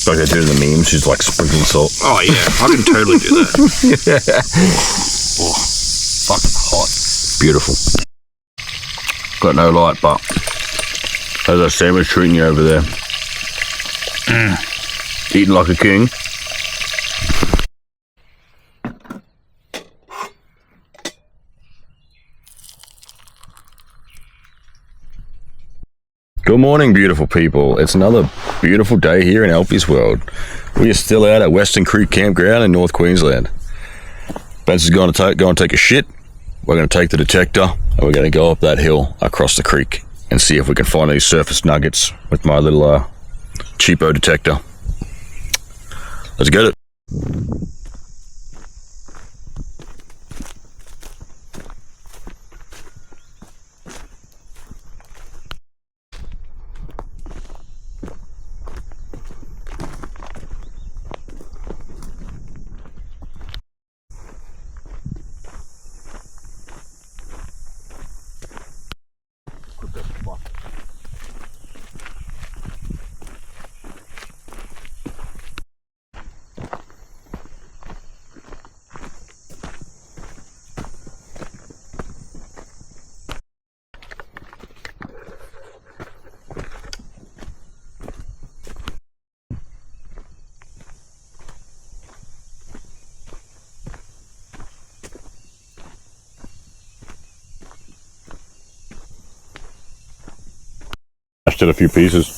Like I do in the memes, she's like sprinkling salt. Oh yeah, I can totally do that. Oh, fucking hot. Beautiful. Got no light, but how's that sandwich treating you over there? Eating like a king. Good morning, beautiful people. It's another beautiful day here in Alfie's world. We are still out at Western Creek Campground in North Queensland. Ben's is going to go and take a shit. We're going to take the detector and we're going to go up that hill across the creek and see if we can find these surface nuggets with my little cheapo detector. Let's get it. smashed it a few pieces.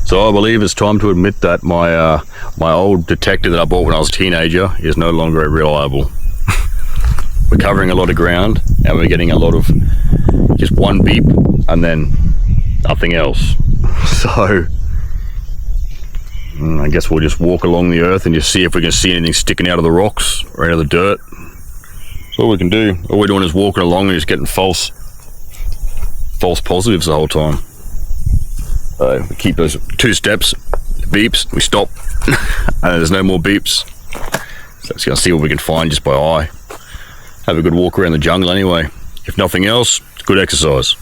So I believe it's time to admit that my my old detector that I bought when I was a teenager is no longer reliable. We're covering a lot of ground and we're getting a lot of just one beep and then nothing else. So I guess we'll just walk along the earth and just see if we can see anything sticking out of the rocks or out of the dirt. That's all we can do. All we're doing is walking along and just getting false positives the whole time. So we keep those 2 steps, beeps, we stop, and there's no more beeps. So let's go see what we can find just by eye. Have a good walk around the jungle anyway. If nothing else, it's good exercise.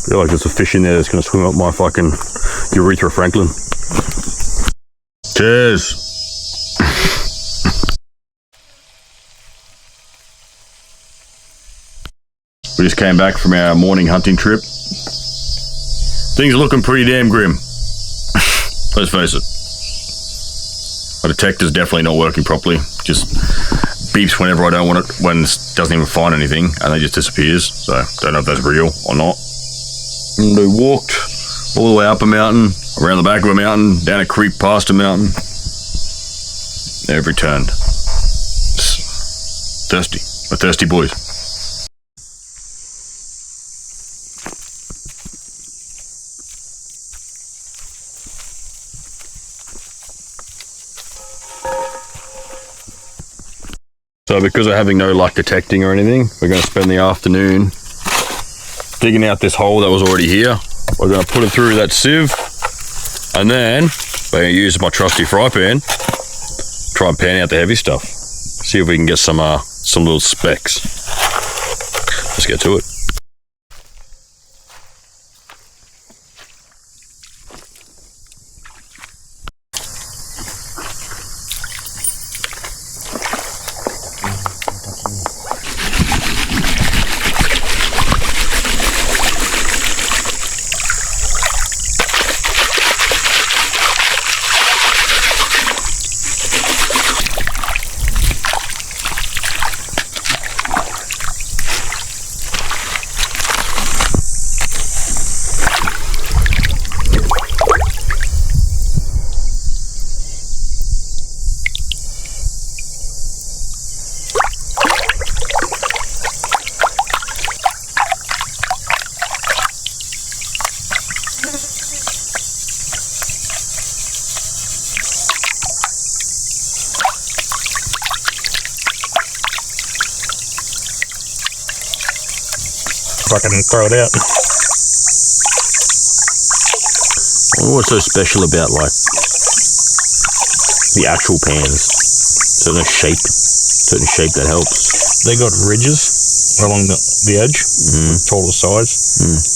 I feel like there's a fish in there that's going to swim up my fucking urethra Franklin. Cheers! We just came back from our morning hunting trip. Things are looking pretty damn grim. Let's face it. My detector's definitely not working properly. Just beeps whenever I don't want it, when it doesn't even find anything, and then just disappears. So, don't know if that's real or not. And we walked all the way up a mountain, around the back of a mountain, down a creek past a mountain. They've returned. Thirsty. We're thirsty boys. So because of having no luck detecting or anything, we're going to spend the afternoon digging out this hole that was already here. We're going to put it through that sieve, and then we're going to use my trusty fry pan, try and pan out the heavy stuff. See if we can get some little specks. Let's get to it. fucking throw it out. What's so special about like the actual pans? Certain shape that helps. They got ridges along the edge, taller size.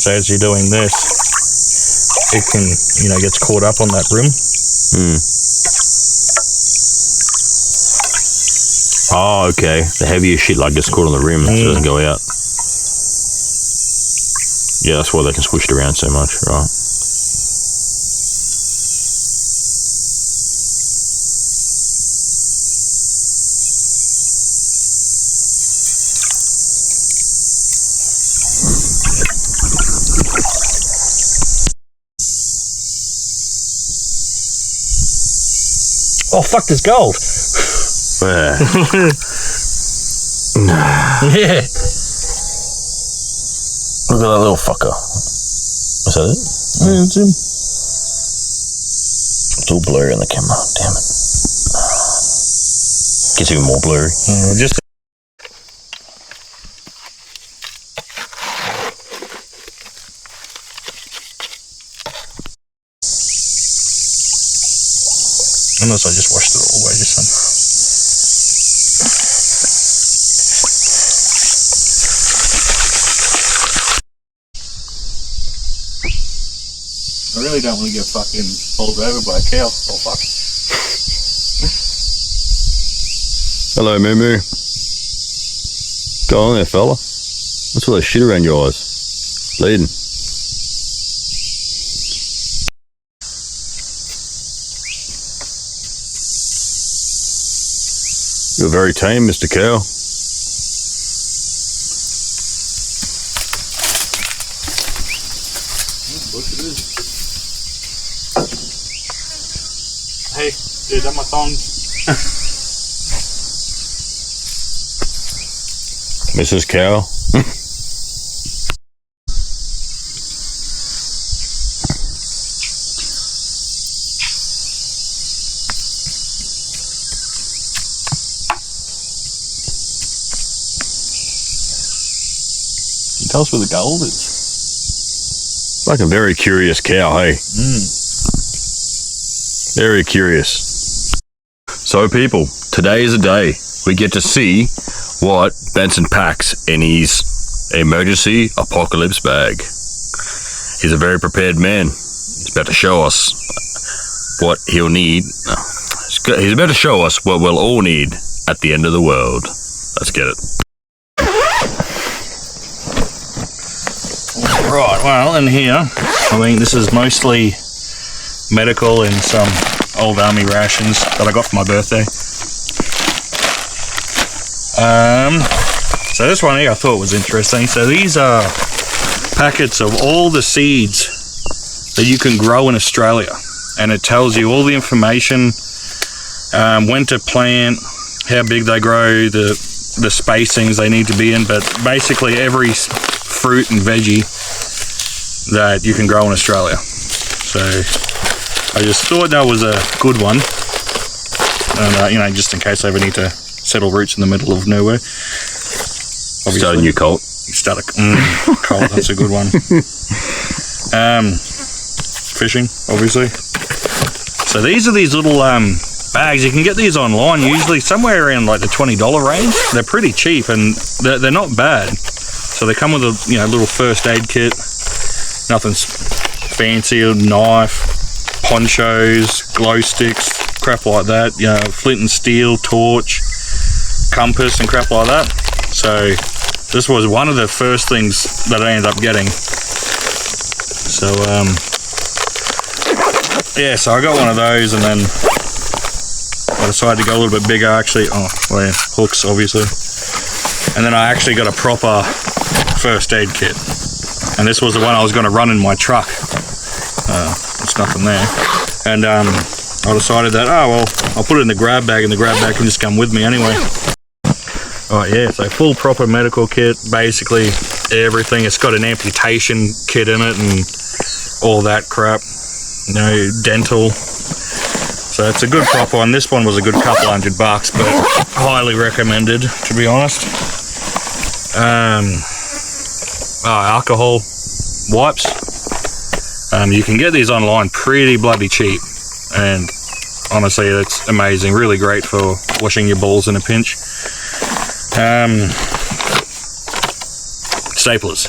So as you're doing this, it can, you know, gets caught up on that rim. Oh, okay. The heavier shit like gets caught on the rim, so it doesn't go out. Yeah, that's why they can squish it around so much, right? Oh fuck, there's gold. Yeah. Yeah. Look at that little fucker. Is that it? Yeah, it's him. It's all blurry on the camera, damn it. Gets even more blurry. Just unless I just washed it all away just then. I really don't want to get fucking bowled over by a cow. Oh fuck. Hello, Moo Moo. Go on there, fella. What's all that shit around your eyes? Bleeding. You're very tame, Mr. Cow. Hey, dude, that my thong. Mrs. Cow. Can you tell us where the gold is? Like a very curious cow, hey? Very curious. So people, today is a day we get to see what Benson packs in his emergency apocalypse bag. He's a very prepared man. He's about to show us what he'll need. He's about to show us what we'll all need at the end of the world. Let's get it. Right, well, in here, I mean, this is mostly medical and some old army rations that I got for my birthday. So this one here I thought was interesting. So these are packets of all the seeds that you can grow in Australia, and it tells you all the information, when to plant, how big they grow, the spacings they need to be in, but basically every fruit and veggie that you can grow in Australia. So I just thought that was a good one, and you know, just in case I ever need to settle roots in the middle of nowhere. Obviously, start a new cult. Start a cult. That's a good one. Fishing, obviously. So these are these little bags. You can get these online, usually somewhere around like the $20 range. They're pretty cheap and they're not bad. So they come with a little first aid kit. Nothing's fancy. A knife, ponchos, glow sticks, crap like that. You know, flint and steel, torch, compass, and crap like that. So this was one of the first things that I ended up getting. So yeah, so I got one of those, and then I decided to go a little bit bigger actually. Oh, well, yeah, hooks obviously. And then I actually got a proper first aid kit, and this was the one I was going to run in my truck. There's nothing there, and I decided that, oh well, I'll put it in the grab bag, and the grab bag can just come with me anyway. Alright, yeah, so full proper medical kit, basically everything. It's got an amputation kit in it and all that crap, you know, dental. So it's a good proper one. This one was a good couple $100, but highly recommended, to be honest. alcohol wipes. You can get these online pretty bloody cheap, and honestly, it's amazing. Really great for washing your balls in a pinch. Staplers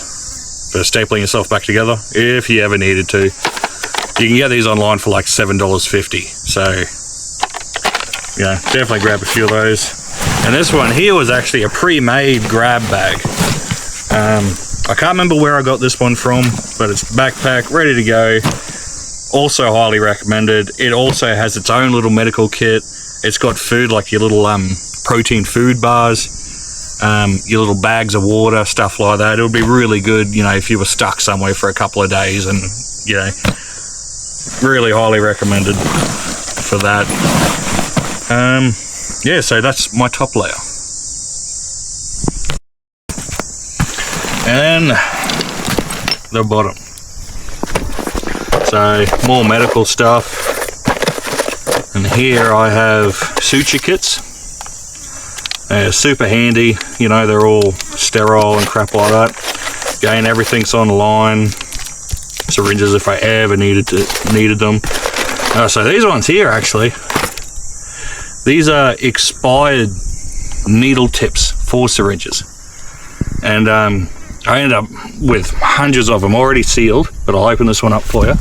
for stapling yourself back together if you ever needed to. You can get these online for like $7.50. So yeah, definitely grab a few of those. And this one here was actually a pre-made grab bag. I can't remember where I got this one from, but it's backpack, ready to go. Also highly recommended. It also has its own little medical kit. It's got food like your little protein food bars, your little bags of water, stuff like that. It would be really good, you know, if you were stuck somewhere for a couple of days, and you know, really highly recommended for that. Yeah, so that's my top layer. And the bottom. So more medical stuff. And here I have suture kits. They're super handy, you know, they're all sterile and crap like that. Again, everything's online. Syringes if I ever needed them. So these ones here, actually, these are expired needle tips for syringes, and I ended up with hundreds of them already sealed, but I'll open this one up for you.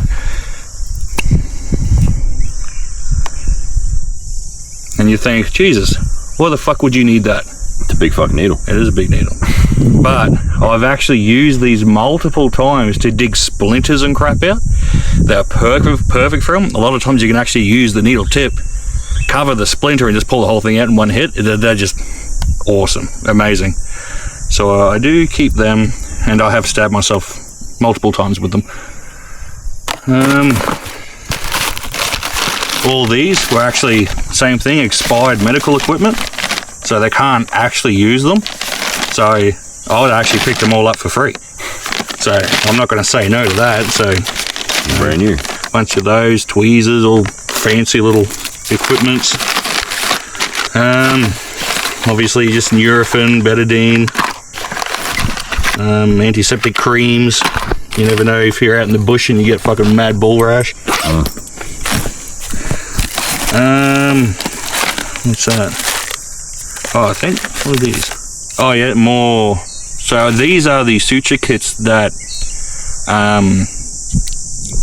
And you think, Jesus, why the fuck would you need that? It's a big fucking needle. It is a big needle. But I've actually used these multiple times to dig splinters and crap out. They're perfect for them. A lot of times you can actually use the needle tip, cover the splinter, and just pull the whole thing out in one hit. They're just awesome, amazing. So I do keep them, and I have stabbed myself multiple times with them. All these were actually, same thing, expired medical equipment, so they can't actually use them. So I would actually pick them all up for free. So I'm not going to say no to that. So brand new. Bunch of those, tweezers, all fancy little equipments. Obviously just Nurofen, betadine, antiseptic creams. You never know if you're out in the bush and you get fucking mad bull rash. What's that? Oh, I think, what are these? Oh yeah, more. So these are the suture kits that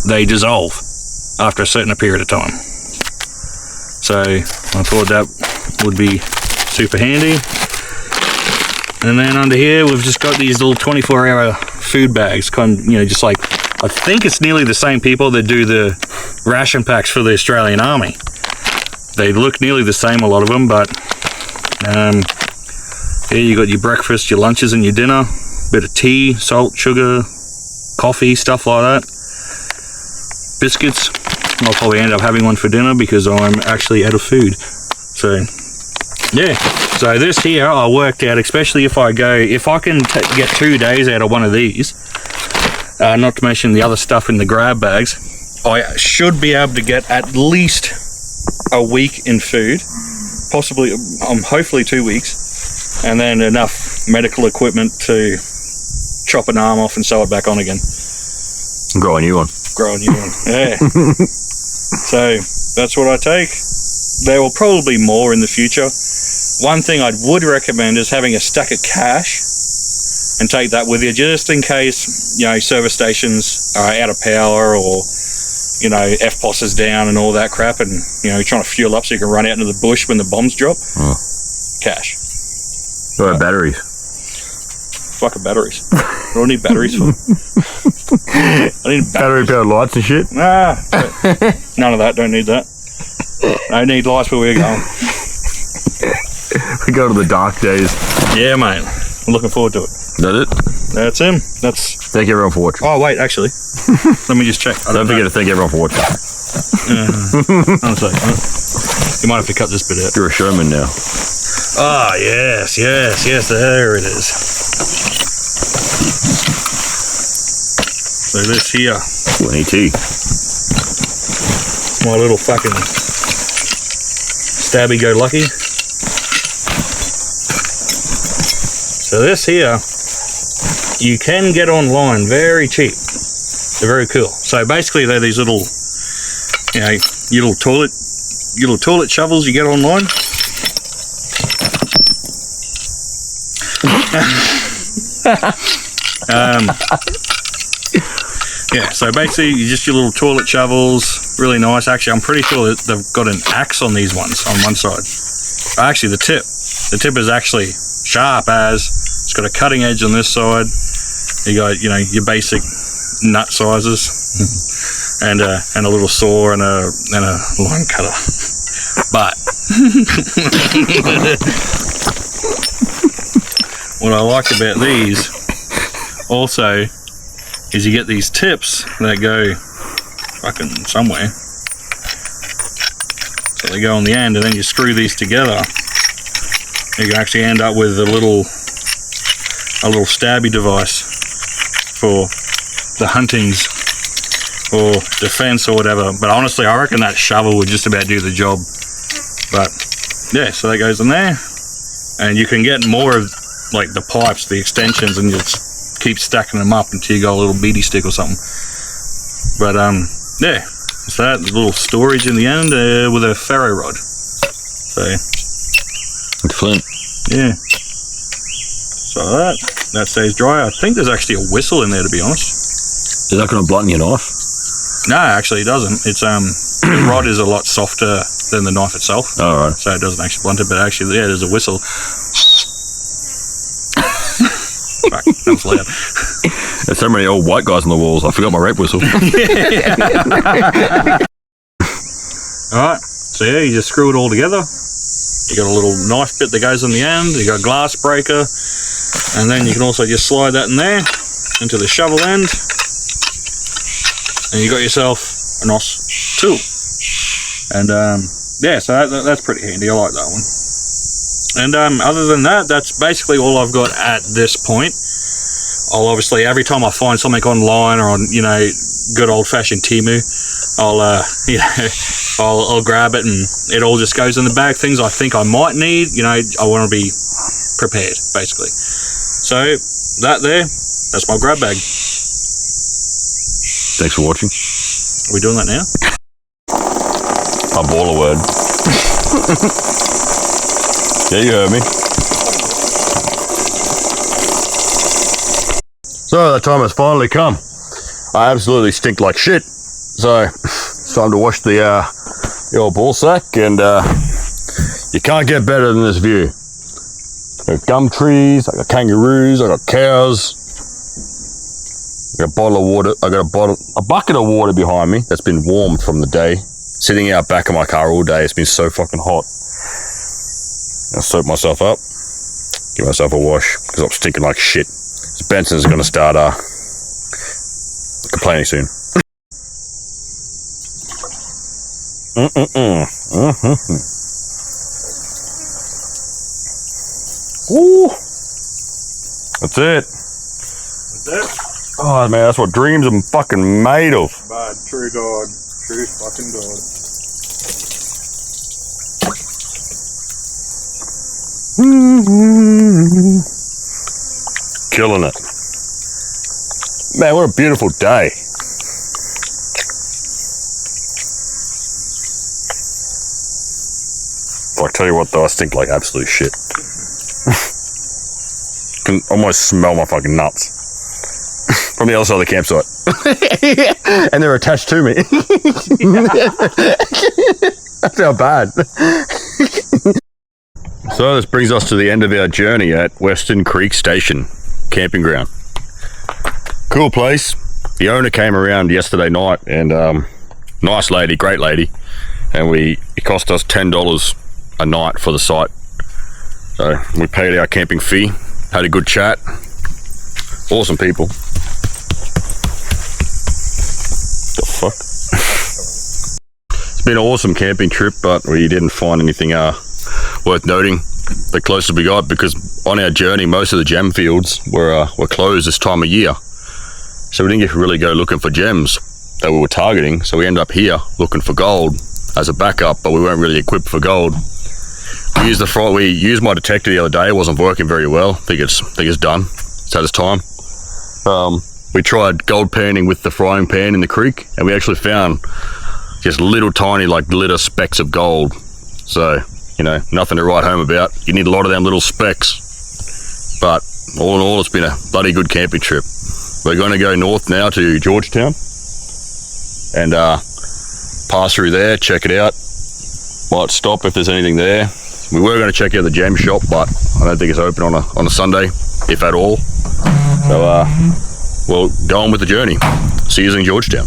they dissolve after a certain period of time. So I thought that would be super handy. And then under here we've just got these little 24-hour food bags, kind of, you know, just like, I think it's nearly the same people that do the ration packs for the Australian Army. They look nearly the same, a lot of them, but here you got your breakfast, your lunches and your dinner, bit of tea, salt, sugar, coffee, stuff like that. Biscuits. I'll probably end up having one for dinner because I'm actually out of food. So yeah, so this here I worked out, especially if I can get 2 days out of one of these, not to mention the other stuff in the grab bags, I should be able to get at least a week in food, possibly, hopefully 2 weeks, and then enough medical equipment to chop an arm off and sew it back on again. Grow a new one. Grow a new one, yeah. So that's what I take. There will probably be more in the future. One thing I would recommend is having a stack of cash and take that with you, just in case, you know, service stations are out of power, or, you know, FPOS is down and all that crap, and, you know, you're trying to fuel up so you can run out into the bush when the bombs drop. Cash. What about batteries? Fucking batteries. What do I need batteries for? I need battery powered lights and shit? Nah, none of that, don't need that. I need lights where we're going. We go to the dark days. Yeah, mate. I'm looking forward to it. That it? That's him. That's. Thank everyone for watching. Oh, wait, actually. Let me just check. Don't forget to thank everyone for watching. One second. You might have to cut this bit out. You're a showman now. Ah, yes, there it is. So this here. Ooh, an ET. My little fucking stabby-go-lucky. So this here, you can get online very cheap. They're very cool. So basically they're these little, you know, your little toilet shovels you get online. Yeah, so basically you just your little toilet shovels, really nice. Actually, I'm pretty sure that they've got an axe on these ones on one side. Actually, the tip is actually sharp as. It's got a cutting edge on this side. You got, you know, your basic nut sizes, and a little saw and a line cutter. But what I like about these also is you get these tips that go fucking somewhere. So they go on the end, and then you screw these together. You can actually end up with a little stabby device for the huntings or defense or whatever. But honestly, I reckon that shovel would just about do the job. But yeah, so that goes in there, and you can get more of like the pipes, the extensions, and you just keep stacking them up until you got a little beady stick or something. But yeah, so that little storage in the end with a ferro rod. So Excellent. yeah, so that stays dry. I think there's actually a whistle in there, to be honest. Is that going to blunt your knife? No, actually it doesn't. It's the rod is a lot softer than the knife itself. All right. So it doesn't actually blunt it, but actually, yeah, there's a whistle. Fuck, that was loud. There's so many old white guys on the walls. I forgot my rape whistle. Alright, so yeah, you just screw it all together. You got a little knife bit that goes on the end. You got a glass breaker, and then you can also just slide that in there into the shovel end, and you got yourself a nice tool. And yeah, so that's pretty handy. I like that one. And other than that, that's basically all I've got at this point. I'll obviously, every time I find something online or on, you know, good old-fashioned Temu, I'll grab it, and it all just goes in the bag. Things I think I might need, you know, I want to be prepared, basically. So that's my grab bag. Thanks for watching. Are we doing that now? A baller word. Yeah, you heard me. So that time has finally come. I absolutely stink like shit. So it's time to wash the old ball sack, and you can't get better than this view. I got gum trees, I got kangaroos, I got cows. I got a bottle of water. I got a bucket of water behind me that's been warmed from the day. Sitting out back of my car all day. It's been so fucking hot. I'll soak myself up, give myself a wash, because I'm stinking like shit. Benson's going to start complaining soon. Woo! That's it. That's it. Oh man, that's what dreams are fucking made of. Bad, true dog. True fucking dog. Killing it. Man, what a beautiful day. I tell you what though, I stink like absolute shit. Can almost smell my fucking nuts from the other side of the campsite. And they're attached to me. That's how bad. So this brings us to the end of our journey at Western Creek Station camping ground. Cool place. The owner came around yesterday night, and nice lady, great lady, and it cost us $10 a night for the site. So we paid our camping fee, had a good chat, awesome people. The fuck? It's been an awesome camping trip, but we didn't find anything worth noting. The closest we got, because on our journey most of the gem fields were closed this time of year, so we didn't get to really go looking for gems that we were targeting. So we ended up here looking for gold as a backup, but we weren't really equipped for gold. We used my detector the other day. It wasn't working very well. I think it's done. It's had its time. We tried gold panning with the frying pan in the creek, and we actually found just little tiny like glitter specks of gold. So, you know, nothing to write home about. You need a lot of them little specks. But all in all, it's been a bloody good camping trip. We're going to go north now to Georgetown and pass through there, check it out. Might stop if there's anything there. We were going to check out the gem shop, but I don't think it's open on a Sunday, if at all. So, we'll go on with the journey. See you in Georgetown.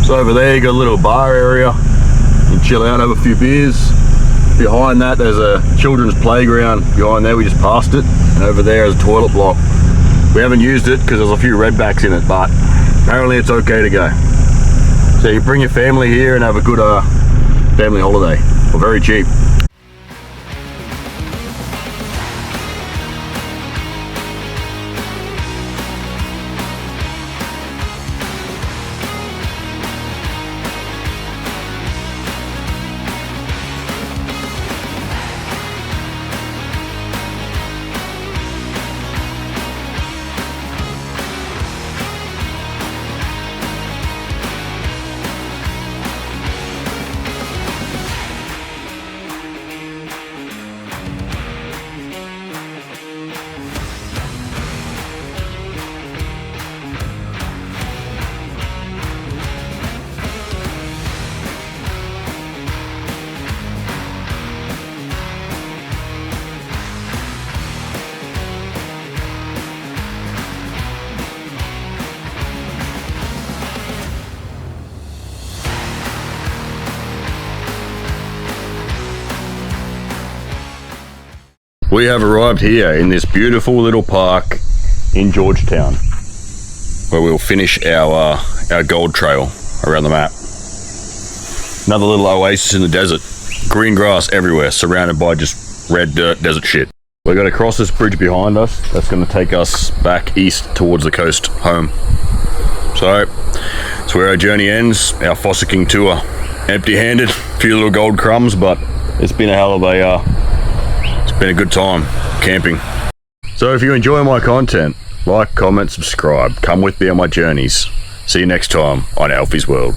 So over there you got a little bar area. You can chill out, have a few beers. Behind that there's a children's playground. Behind there we just passed it. And over there is a toilet block. We haven't used it because there's a few redbacks in it, but apparently it's okay to go. So you bring your family here and have a good family holiday for very cheap. We have arrived here in this beautiful little park in Georgetown, where we'll finish our gold trail around the map. Another little oasis in the desert. Green grass everywhere, surrounded by just red dirt desert shit. We're going to cross this bridge behind us. That's going to take us back east towards the coast home. So, that's where our journey ends, our Fossicking tour. Empty-handed, a few little gold crumbs, but it's been a hell of it's been a good time camping. So if you enjoy my content, like, comment, subscribe. Come with me on my journeys. See you next time on Alfie's World.